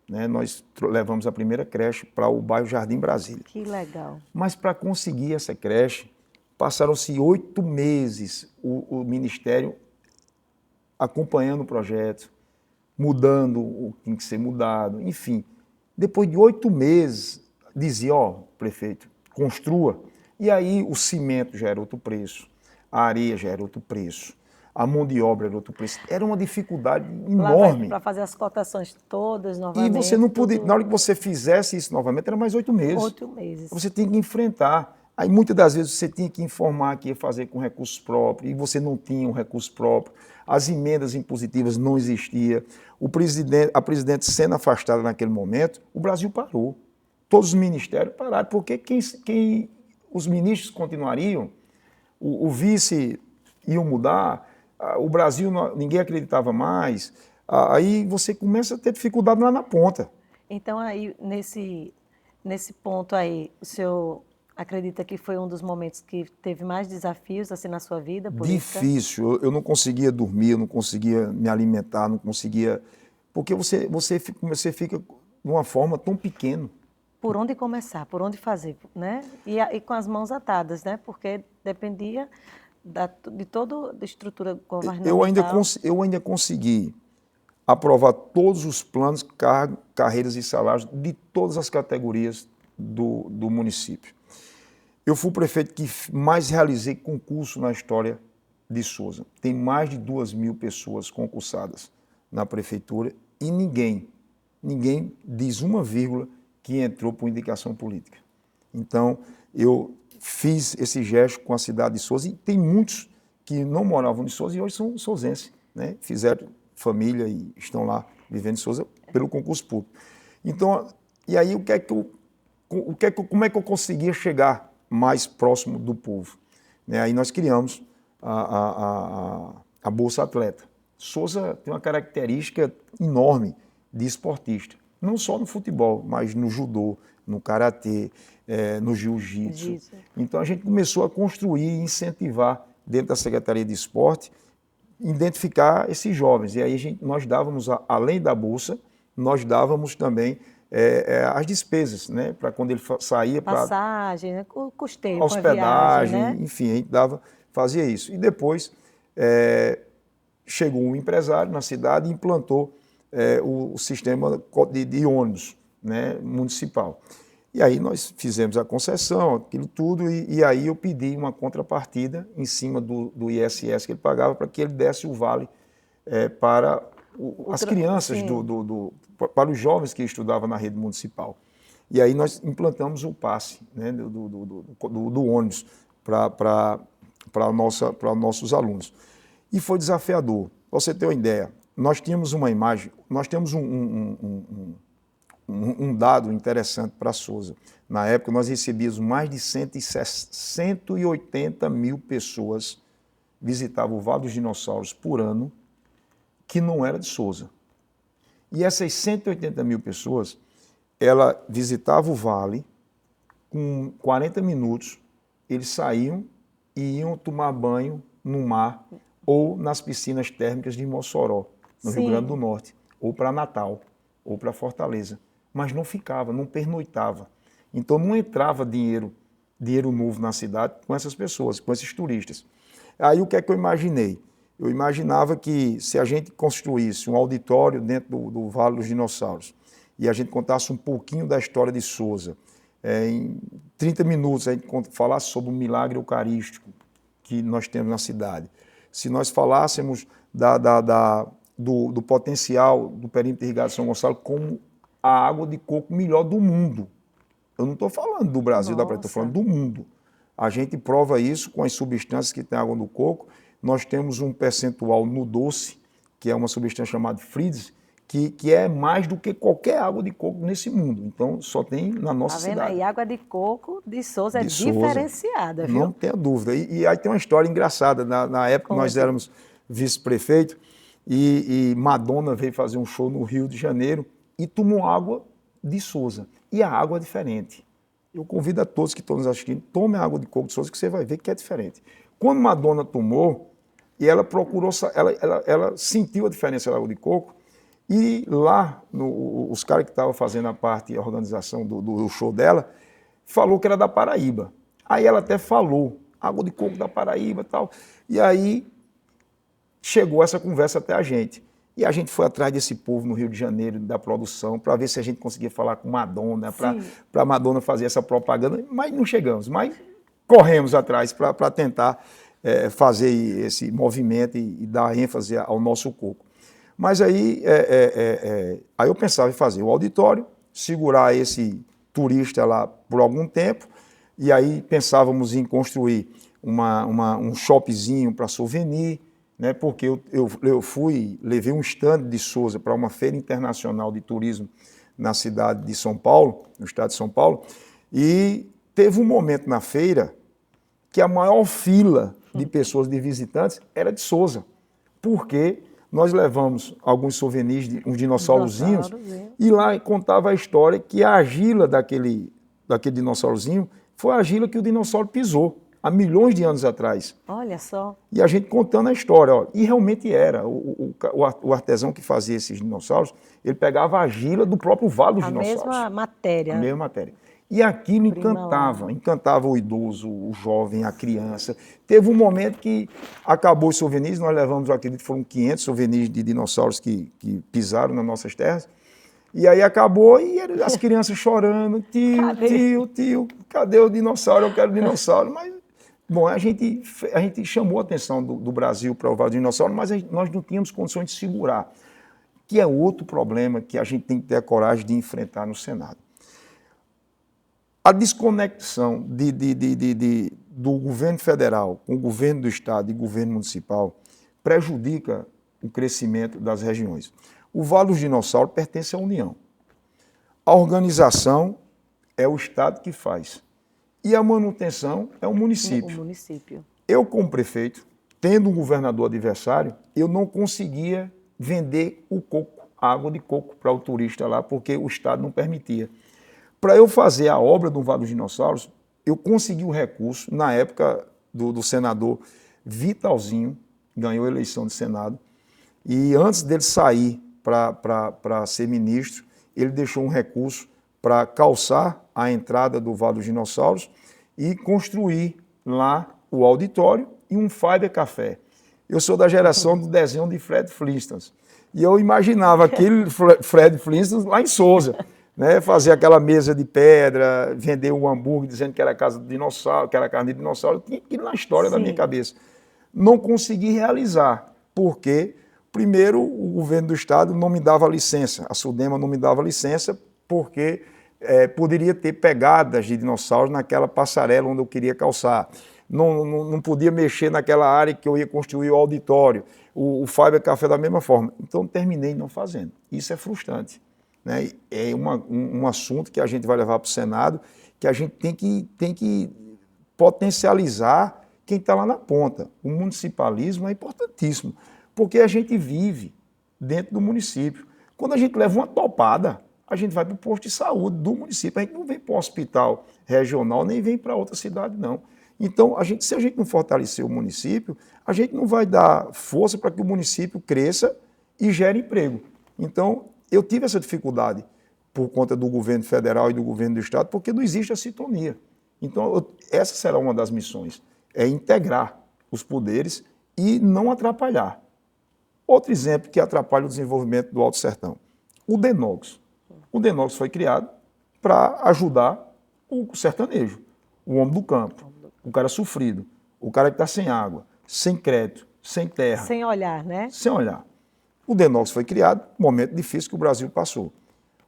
Né? Nós levamos a primeira creche para o bairro Jardim Brasília. Que legal. Mas para conseguir essa creche, passaram-se 8 meses o Ministério acompanhando o projeto, mudando o que tinha que ser mudado, enfim. Depois de 8 meses, dizia, prefeito, construa. E aí o cimento já era outro preço, a areia já era outro preço, a mão de obra era outro preço. Era uma dificuldade enorme. Para fazer as cotações todas novamente. E você não podia, na hora que você fizesse isso novamente, era mais 8 meses. 8 meses. Você tinha que enfrentar. Aí muitas das vezes você tinha que informar que ia fazer com recursos próprios, e você não tinha um recurso próprio. As emendas impositivas não existiam. A presidente sendo afastada naquele momento, o Brasil parou. Todos os ministérios pararam, porque os ministros continuariam, o vice iam mudar, o Brasil, ninguém acreditava mais, aí você começa a ter dificuldade lá na ponta. Então, aí, nesse ponto aí, o senhor acredita que foi um dos momentos que teve mais desafios assim na sua vida política? Difícil, eu não conseguia dormir, eu não conseguia me alimentar, não conseguia... Porque você fica de uma forma tão pequena. Por onde começar, por onde fazer, né? E com as mãos atadas, né? Porque dependia de toda a estrutura governamental. Eu ainda consegui aprovar todos os planos, carreiras e salários de todas as categorias do município. Eu fui o prefeito que mais realizei concurso na história de Souza. Tem mais de 2.000 pessoas concursadas na prefeitura e ninguém diz uma vírgula que entrou por indicação política. Então, eu fiz esse gesto com a cidade de Souza e tem muitos que não moravam em Souza e hoje são souzenses, né? Fizeram família e estão lá vivendo em Souza pelo concurso público. Então, e aí como é que eu conseguia chegar mais próximo do povo? Né? Aí nós criamos a Bolsa Atleta. Souza tem uma característica enorme de esportista. Não só no futebol, mas no judô, no karatê, no jiu-jitsu. Então a gente começou a construir e incentivar dentro da Secretaria de Esporte, identificar esses jovens. E aí nós dávamos, além da bolsa, nós dávamos também as despesas, né? Para quando ele saía para Passagem, né? Custeio com a hospedagem, viagem, né? enfim, a gente fazia isso. E depois chegou um empresário na cidade e implantou o sistema de ônibus, né, municipal. E aí nós fizemos a concessão, aquilo tudo, e aí eu pedi uma contrapartida em cima do ISS que ele pagava para que ele desse o vale para as crianças, para os jovens que estudavam na rede municipal. E aí nós implantamos o passe, né, do ônibus para nossos alunos. E foi desafiador. Para você ter uma ideia, nós tínhamos uma imagem, nós temos um dado interessante para Sousa. Na época, nós recebíamos mais de 180 mil pessoas visitavam o Vale dos Dinossauros por ano, que não era de Sousa. E essas 180 mil pessoas, ela visitava o vale, com 40 minutos, eles saíam e iam tomar banho no mar ou nas piscinas térmicas de Mossoró, no Rio Grande do Norte, ou para Natal, ou para Fortaleza. Mas não ficava, não pernoitava. Então não entrava dinheiro novo na cidade com essas pessoas, com esses turistas. Aí o que é que eu imaginei? Eu imaginava que se a gente construísse um auditório dentro do Vale dos Dinossauros e a gente contasse um pouquinho da história de Sousa, em 30 minutos a gente falasse sobre o milagre eucarístico que nós temos na cidade, se nós falássemos do potencial do perímetro irrigado de São Gonçalo como a água de coco melhor do mundo. Eu não estou falando do Brasil, da Praia, estou falando do mundo. A gente prova isso com as substâncias que tem água no coco. Nós temos um percentual no doce, que é uma substância chamada Fridz, que é mais do que qualquer água de coco nesse mundo. Então, só tem na nossa cidade. Tá vendo aí? Água de coco de Sousa é diferenciada, viu? Não tenha dúvida. E aí tem uma história engraçada. Na época, nós éramos vice-prefeito e Madonna veio fazer um show no Rio de Janeiro e tomou água de Sousa. E a água é diferente. Eu convido a todos que estão nos assistindo, tome a água de coco de Sousa que você vai ver que é diferente. Quando Madonna tomou, e ela procurou, ela sentiu a diferença da água de coco, e lá, os caras que estavam fazendo a organização do show dela, falou que era da Paraíba. Aí ela até falou, água de coco da Paraíba e tal. E aí chegou essa conversa até a gente. E a gente foi atrás desse povo no Rio de Janeiro, da produção, para ver se a gente conseguia falar com Madonna, para Madonna fazer essa propaganda, mas não chegamos. Mas corremos atrás para tentar fazer esse movimento e dar ênfase ao nosso coco. Mas aí eu pensava em fazer o auditório, segurar esse turista lá por algum tempo, e aí pensávamos em construir um shopzinho para souvenir, né, porque eu levei um stand de Sousa para uma feira internacional de turismo na cidade de São Paulo, no estado de São Paulo, e teve um momento na feira que a maior fila de pessoas, de visitantes, era de Sousa, porque nós levamos alguns souvenirs, uns dinossaurozinhos, e lá contava a história que a argila daquele dinossaurozinho foi a argila que o dinossauro pisou há milhões de anos atrás. Olha só. E a gente contando a história, ó, e realmente era. O artesão que fazia esses dinossauros, ele pegava a argila do próprio Vale dos Dinossauros. A mesma matéria. A mesma matéria. E aquilo encantava o idoso, o jovem, a criança. Teve um momento que acabou os souvenirs, nós levamos, eu acredito, foram 500 souvenirs de dinossauros que pisaram nas nossas terras. E aí acabou e as crianças chorando, tio, cadê o dinossauro? Eu quero dinossauro. Mas, bom, a gente chamou a atenção do Brasil para o Vale do Dinossauro, mas nós não tínhamos condições de segurar, que é outro problema que a gente tem que ter a coragem de enfrentar no Senado. A desconexão do governo federal com o governo do estado e governo municipal prejudica o crescimento das regiões. O Vale dos Dinossauros pertence à União. A organização é o estado que faz. E a manutenção é o município. O município. Eu, como prefeito, tendo um governador adversário, eu não conseguia vender o coco, a água de coco para o turista lá, porque o estado não permitia. Para eu fazer a obra do Vale dos Dinossauros, eu consegui o recurso, na época do senador Vitalzinho, ganhou a eleição de Senado, e antes dele sair para ser ministro, ele deixou um recurso para calçar a entrada do Vale dos Dinossauros e construir lá o auditório e um Fiber Café. Eu sou da geração do desenho de Fred Flintstone. E eu imaginava aquele Fred Flintstone lá em Sousa, né? Fazer aquela mesa de pedra, vender um hambúrguer dizendo que era casa de dinossauro, que era carne de dinossauro. Tinha aquilo na história da minha cabeça. Não consegui realizar, porque, primeiro, o governo do estado não me dava licença, a SUDEMA não me dava licença, porque poderia ter pegadas de dinossauros naquela passarela onde eu queria calçar. Não podia mexer naquela área que eu ia construir o auditório, o Fiber Café da mesma forma. Então, terminei não fazendo. Isso é frustrante, né? É um assunto que a gente vai levar para o Senado, que a gente tem que potencializar quem está lá na ponta. O municipalismo é importantíssimo, porque a gente vive dentro do município. Quando a gente leva uma topada, a gente vai para o posto de saúde do município. A gente não vem para o hospital regional, nem vem para outra cidade, não. Então, se a gente não fortalecer o município, a gente não vai dar força para que o município cresça e gere emprego. Então, eu tive essa dificuldade por conta do governo federal e do governo do estado, porque não existe a sintonia. Então, essa será uma das missões, é integrar os poderes e não atrapalhar. Outro exemplo que atrapalha o desenvolvimento do Alto Sertão, o DENOX. O DENOX foi criado para ajudar o sertanejo, o homem do campo. O cara sofrido, o cara que está sem água, sem crédito, sem terra. Sem olhar, né? Sem olhar. O DENOX foi criado, momento difícil que o Brasil passou.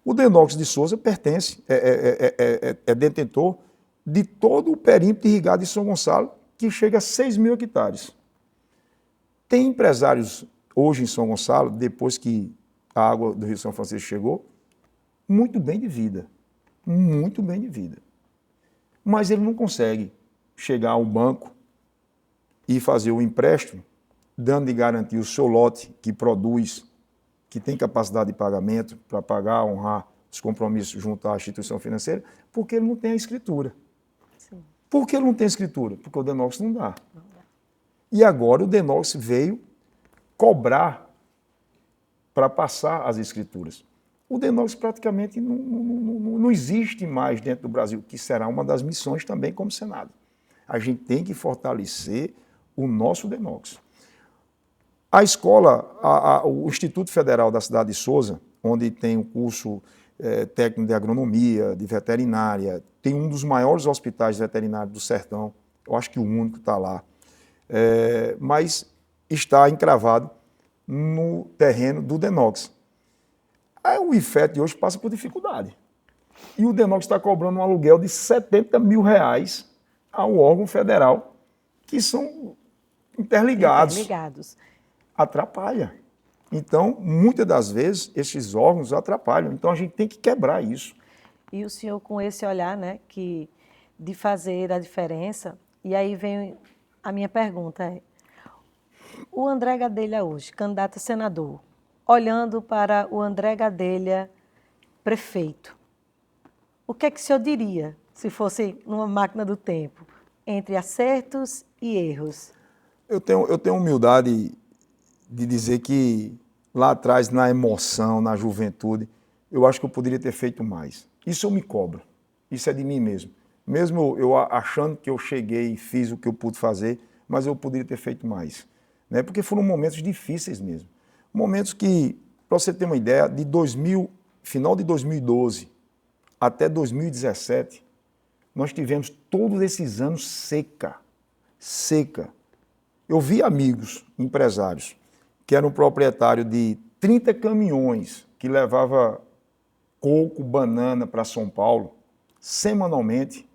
O DENOX de Sousa pertence, é detentor de todo o perímetro irrigado de São Gonçalo, que chega a 6 mil hectares. Tem empresários hoje em São Gonçalo, depois que a água do Rio São Francisco chegou, muito bem de vida. Muito bem de vida. Mas ele não consegue chegar ao banco e fazer o empréstimo, dando de garantia o seu lote que produz, que tem capacidade de pagamento para pagar, honrar os compromissos junto à instituição financeira, porque ele não tem a escritura. Sim. Por que ele não tem a escritura? Porque o DENOX não dá. E agora o DENOX veio cobrar para passar as escrituras. O DENOX praticamente não existe mais dentro do Brasil, que será uma das missões também como Senado. A gente tem que fortalecer o nosso DENOX. A escola, o Instituto Federal da cidade de Sousa, onde tem o curso técnico de agronomia, de veterinária, tem um dos maiores hospitais veterinários do Sertão, eu acho que o único está lá, mas está encravado no terreno do DENOX. Aí o IFET de hoje passa por dificuldade. E o DENOX está cobrando um aluguel de R$70 mil ao órgão federal, que são interligados. Atrapalha. Então, muitas das vezes, esses órgãos atrapalham. Então, a gente tem que quebrar isso. E o senhor, com esse olhar, né, de fazer a diferença, e aí vem a minha pergunta, o André Gadelha hoje, candidato a senador, olhando para o André Gadelha prefeito, o que é que o senhor diria, se fosse numa máquina do tempo, entre acertos e erros? Eu tenho humildade de dizer que lá atrás, na emoção, na juventude, eu acho que eu poderia ter feito mais. Isso eu me cobro, isso é de mim mesmo. Mesmo eu achando que eu cheguei e fiz o que eu pude fazer, mas eu poderia ter feito mais, né? Porque foram momentos difíceis mesmo. Momentos que, para você ter uma ideia, final de 2012 até 2017, nós tivemos todos esses anos seca. Eu vi amigos, empresários, que eram proprietários de 30 caminhões que levava coco, banana para São Paulo, semanalmente,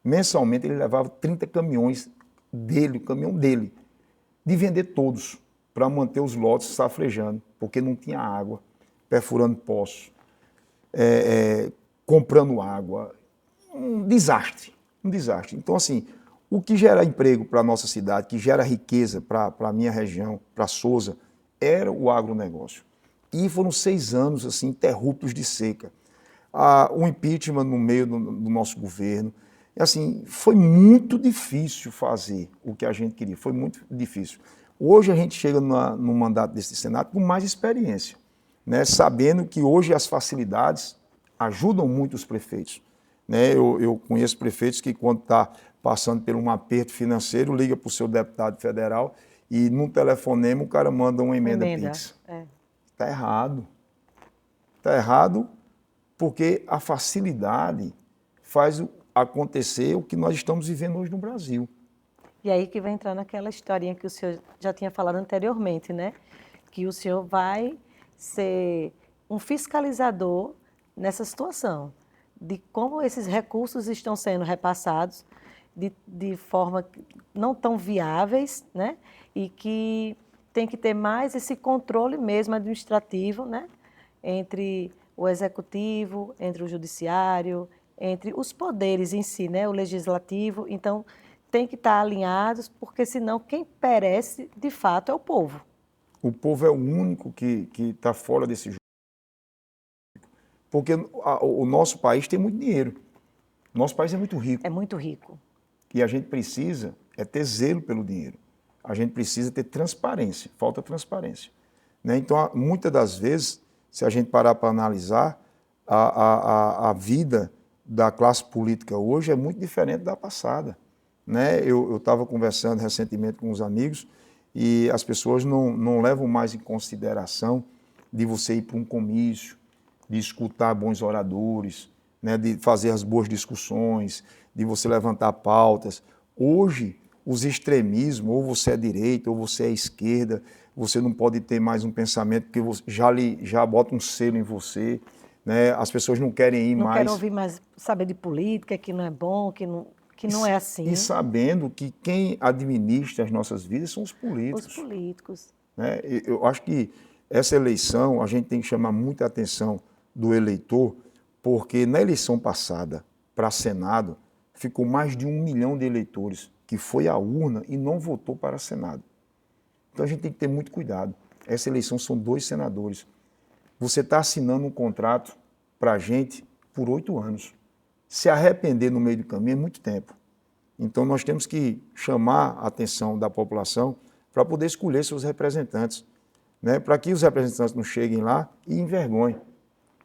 mensalmente ele levava 30 caminhões dele, o caminhão dele, de vender todos, para manter os lotes safrejando, porque não tinha água, perfurando poços, comprando água, um desastre. Então, assim, o que gera emprego para a nossa cidade, que gera riqueza para a minha região, para Sousa, era o agronegócio. E foram 6 anos assim, interruptos de seca. O impeachment no meio do nosso governo. E, assim, foi muito difícil fazer o que a gente queria, foi muito difícil. Hoje a gente chega no mandato desse Senado com mais experiência. né, sabendo que hoje as facilidades ajudam muito os prefeitos. Né? Eu conheço prefeitos que, quando está passando por um aperto financeiro, liga para o seu deputado federal e, num telefonema, o cara manda uma emenda Pix. Está errado. Está errado porque a facilidade faz acontecer o que nós estamos vivendo hoje no Brasil. E aí que vai entrar naquela historinha que o senhor já tinha falado anteriormente, né? Que o senhor vai ser um fiscalizador nessa situação, de como esses recursos estão sendo repassados de forma não tão viáveis, né? E que tem que ter mais esse controle mesmo administrativo, né? Entre o executivo, entre o judiciário, entre os poderes em si, né? O legislativo. Então, tem que estar alinhados, porque senão quem perece, de fato, é o povo. O povo é o único que está fora desse jogo. Porque o nosso país tem muito dinheiro. O nosso país é muito rico. É muito rico. E a gente precisa ter zelo pelo dinheiro. A gente precisa ter transparência. Falta transparência. Né? Então, muitas das vezes, se a gente parar para analisar, a vida da classe política hoje é muito diferente da passada. Né? Eu estava conversando recentemente com uns amigos e as pessoas não levam mais em consideração de você ir para um comício, de escutar bons oradores, né? De fazer as boas discussões, de você levantar pautas. Hoje, os extremismos, ou você é direita, ou você é esquerda, você não pode ter mais um pensamento que já bota um selo em você. Né? As pessoas não querem ir mais... Não querem ouvir mais saber de política, que não é bom, que não é assim. E sabendo que quem administra as nossas vidas são os políticos. Os políticos. Né? Eu acho que essa eleição, a gente tem que chamar muita atenção do eleitor, porque na eleição passada, para Senado, ficou mais de 1 milhão de eleitores que foi à urna e não votou para Senado. Então a gente tem que ter muito cuidado. Essa eleição são 2 senadores. Você está assinando um contrato para a gente por 8 anos. Se arrepender no meio do caminho é muito tempo. Então nós temos que chamar a atenção da população para poder escolher seus representantes, né? Para que os representantes não cheguem lá e envergonhem.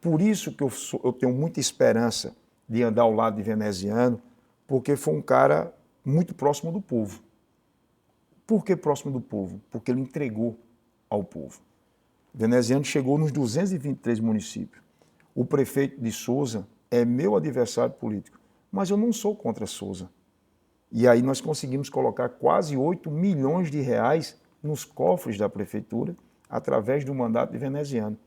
Por isso que eu tenho muita esperança de andar ao lado de Veneziano, porque foi um cara muito próximo do povo. Por que próximo do povo? Porque ele entregou ao povo. Veneziano chegou nos 223 municípios. O prefeito de Souza é meu adversário político, mas eu não sou contra Souza. E aí nós conseguimos colocar quase 8 milhões de reais nos cofres da prefeitura através do mandato de Veneziano.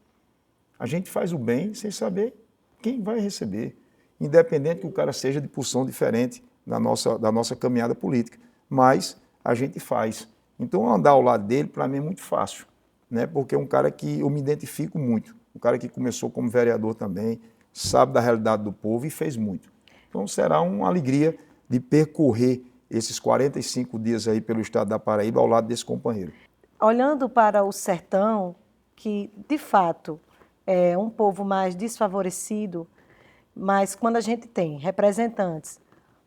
A gente faz o bem sem saber quem vai receber, independente que o cara seja de posição diferente da nossa caminhada política. Mas a gente faz. Então, andar ao lado dele, para mim, é muito fácil, né? Porque é um cara que eu me identifico muito. Um cara que começou como vereador também, sabe da realidade do povo e fez muito. Então, será uma alegria de percorrer esses 45 dias aí pelo estado da Paraíba ao lado desse companheiro. Olhando para o sertão, que, de fato, é um povo mais desfavorecido, mas quando a gente tem representantes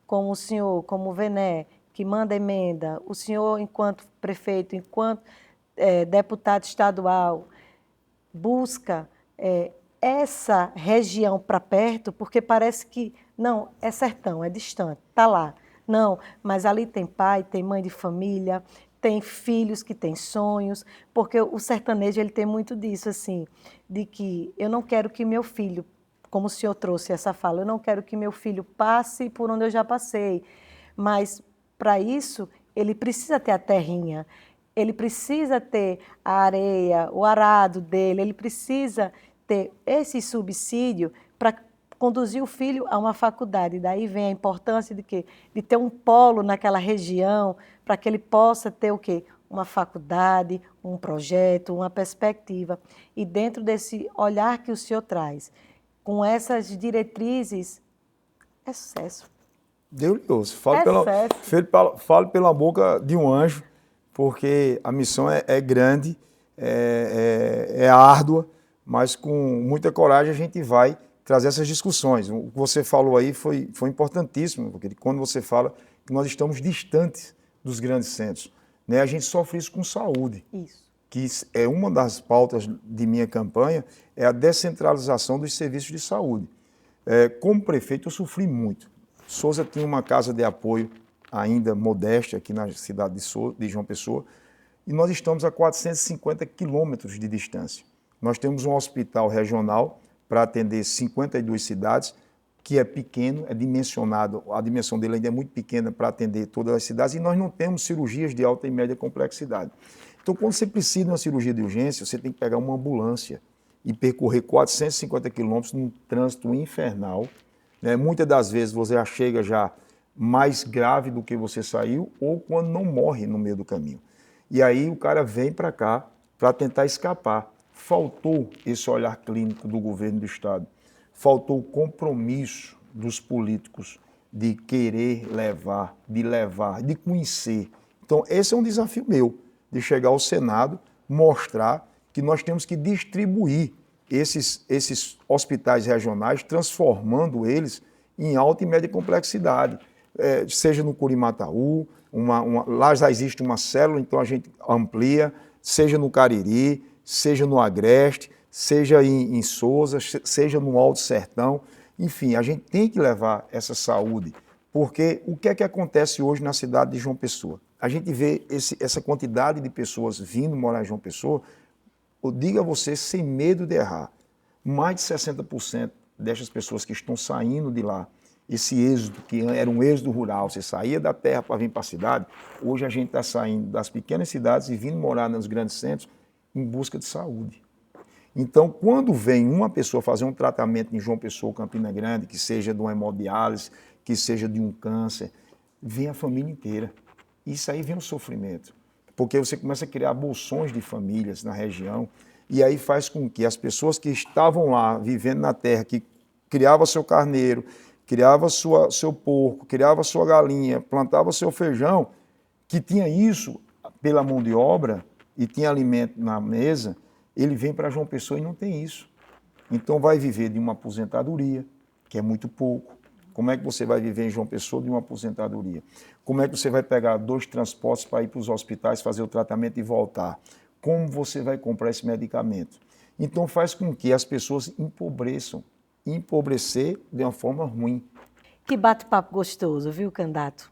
como o senhor, como o Vené, que manda emenda, o senhor, enquanto prefeito, enquanto deputado estadual, busca essa região para perto, porque parece que, não, é sertão, é distante, está lá. Não, mas ali tem pai, tem mãe de família, tem filhos que têm sonhos, porque o sertanejo ele tem muito disso, assim, de que eu não quero que meu filho, como o senhor trouxe essa fala, eu não quero que meu filho passe por onde eu já passei, mas para isso ele precisa ter a terrinha, ele precisa ter a areia, o arado dele, ele precisa ter esse subsídio para conduzir o filho a uma faculdade. Daí vem a importância de quê? De ter um polo naquela região, para que ele possa ter o quê? Uma faculdade, um projeto, uma perspectiva. E dentro desse olhar que o senhor traz, com essas diretrizes, é sucesso. Deus lhe ouça. Fale pela boca de um anjo, porque a missão é grande, é árdua, mas com muita coragem a gente vai trazer essas discussões. O que você falou aí foi importantíssimo, porque quando você fala que nós estamos distantes dos grandes centros, né? A gente sofre isso com saúde. Isso. que é uma das pautas de minha campanha, é a descentralização dos serviços de saúde. Como prefeito, eu sofri muito. Souza tinha uma casa de apoio ainda modesta aqui na cidade de João Pessoa, e nós estamos a 450 quilômetros de distância. Nós temos um hospital regional para atender 52 cidades, que é pequeno, é dimensionado, a dimensão dele ainda é muito pequena para atender todas as cidades, e nós não temos cirurgias de alta e média complexidade. Então, quando você precisa de uma cirurgia de urgência, você tem que pegar uma ambulância e percorrer 450 quilômetros num trânsito infernal. Né? Muitas das vezes você já chega já mais grave do que você saiu, ou quando não morre no meio do caminho. E aí o cara vem para cá para tentar escapar. Faltou esse olhar clínico do governo do Estado. Faltou o compromisso dos políticos de querer levar, de conhecer. Então, esse é um desafio meu, de chegar ao Senado, mostrar que nós temos que distribuir esses hospitais regionais, transformando eles em alta e média complexidade. Seja no Curimataú, lá já existe uma célula, então a gente amplia, seja no Cariri, seja no Agreste, seja em Souza, seja no Alto Sertão. Enfim, a gente tem que levar essa saúde, porque o que é que acontece hoje na cidade de João Pessoa? A gente vê essa quantidade de pessoas vindo morar em João Pessoa, eu digo a você, sem medo de errar, mais de 60% dessas pessoas que estão saindo de lá, esse êxodo, que era um êxodo rural, você saía da terra para vir para a cidade, hoje a gente está saindo das pequenas cidades e vindo morar nos grandes centros em busca de saúde. Então, quando vem uma pessoa fazer um tratamento em João Pessoa, Campina Grande, que seja de uma hemodiálise, que seja de um câncer, vem a família inteira. Isso aí vem um sofrimento, porque você começa a criar bolsões de famílias na região, e aí faz com que as pessoas que estavam lá, vivendo na terra, que criava seu carneiro, criava seu porco, criava sua galinha, plantava seu feijão, que tinha isso pela mão de obra e tinha alimento na mesa, ele vem para João Pessoa e não tem isso. Então vai viver de uma aposentadoria, que é muito pouco. Como é que você vai viver em João Pessoa de uma aposentadoria? Como é que você vai pegar 2 transportes para ir para os hospitais, fazer o tratamento e voltar? Como você vai comprar esse medicamento? Então faz com que as pessoas empobrecer de uma forma ruim. Que bate-papo gostoso, viu, candidato?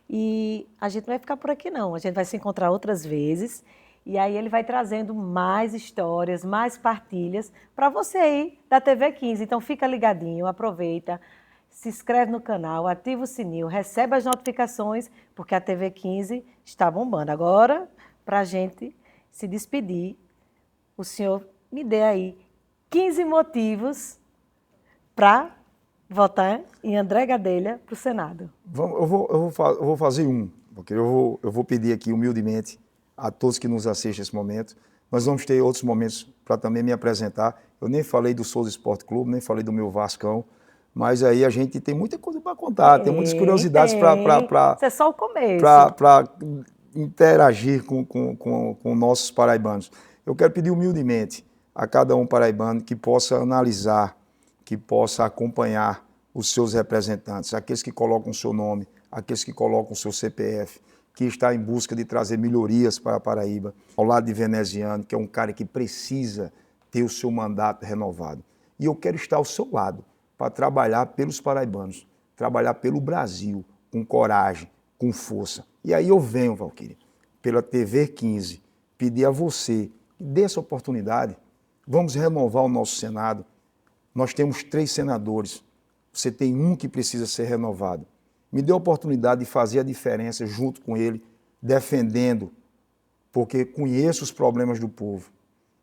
E a gente não vai ficar por aqui, não. A gente vai se encontrar outras vezes. E aí ele vai trazendo mais histórias, mais partilhas para você aí da TV 15. Então fica ligadinho, aproveita, se inscreve no canal, ativa o sininho, recebe as notificações, porque a TV 15 está bombando. Agora, para a gente se despedir, o senhor me dê aí 15 motivos para votar em André Gadelha para o Senado. Eu vou fazer um, porque eu vou pedir aqui humildemente a todos que nos assistem nesse momento. Nós vamos ter outros momentos para também me apresentar. Eu nem falei do Souza Esporte Clube, nem falei do meu Vascão, mas aí a gente tem muita coisa para contar, tem muitas curiosidades para... Isso é só o começo. Para interagir com nossos paraibanos. Eu quero pedir humildemente a cada um paraibano que possa analisar, que possa acompanhar os seus representantes, aqueles que colocam o seu nome, aqueles que colocam o seu CPF, que está em busca de trazer melhorias para a Paraíba, ao lado de Veneziano, que é um cara que precisa ter o seu mandato renovado. E eu quero estar ao seu lado para trabalhar pelos paraibanos, trabalhar pelo Brasil, com coragem, com força. E aí eu venho, Valquíria, pela TV 15, pedir a você, dê essa oportunidade, vamos renovar o nosso Senado. Nós temos 3 senadores, você tem um que precisa ser renovado. Me dê a oportunidade de fazer a diferença junto com ele, defendendo, porque conheço os problemas do povo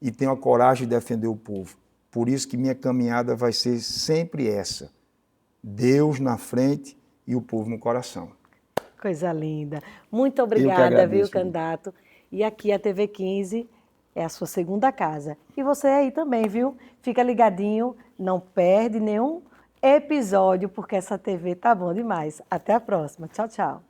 e tenho a coragem de defender o povo. Por isso que minha caminhada vai ser sempre essa. Deus na frente e o povo no coração. Coisa linda. Muito obrigada, viu, candidato? E aqui a TV 15 é a sua segunda casa. E você aí também, viu? Fica ligadinho, não perde nenhum episódio, porque essa TV tá bom demais. Até a próxima. Tchau, tchau.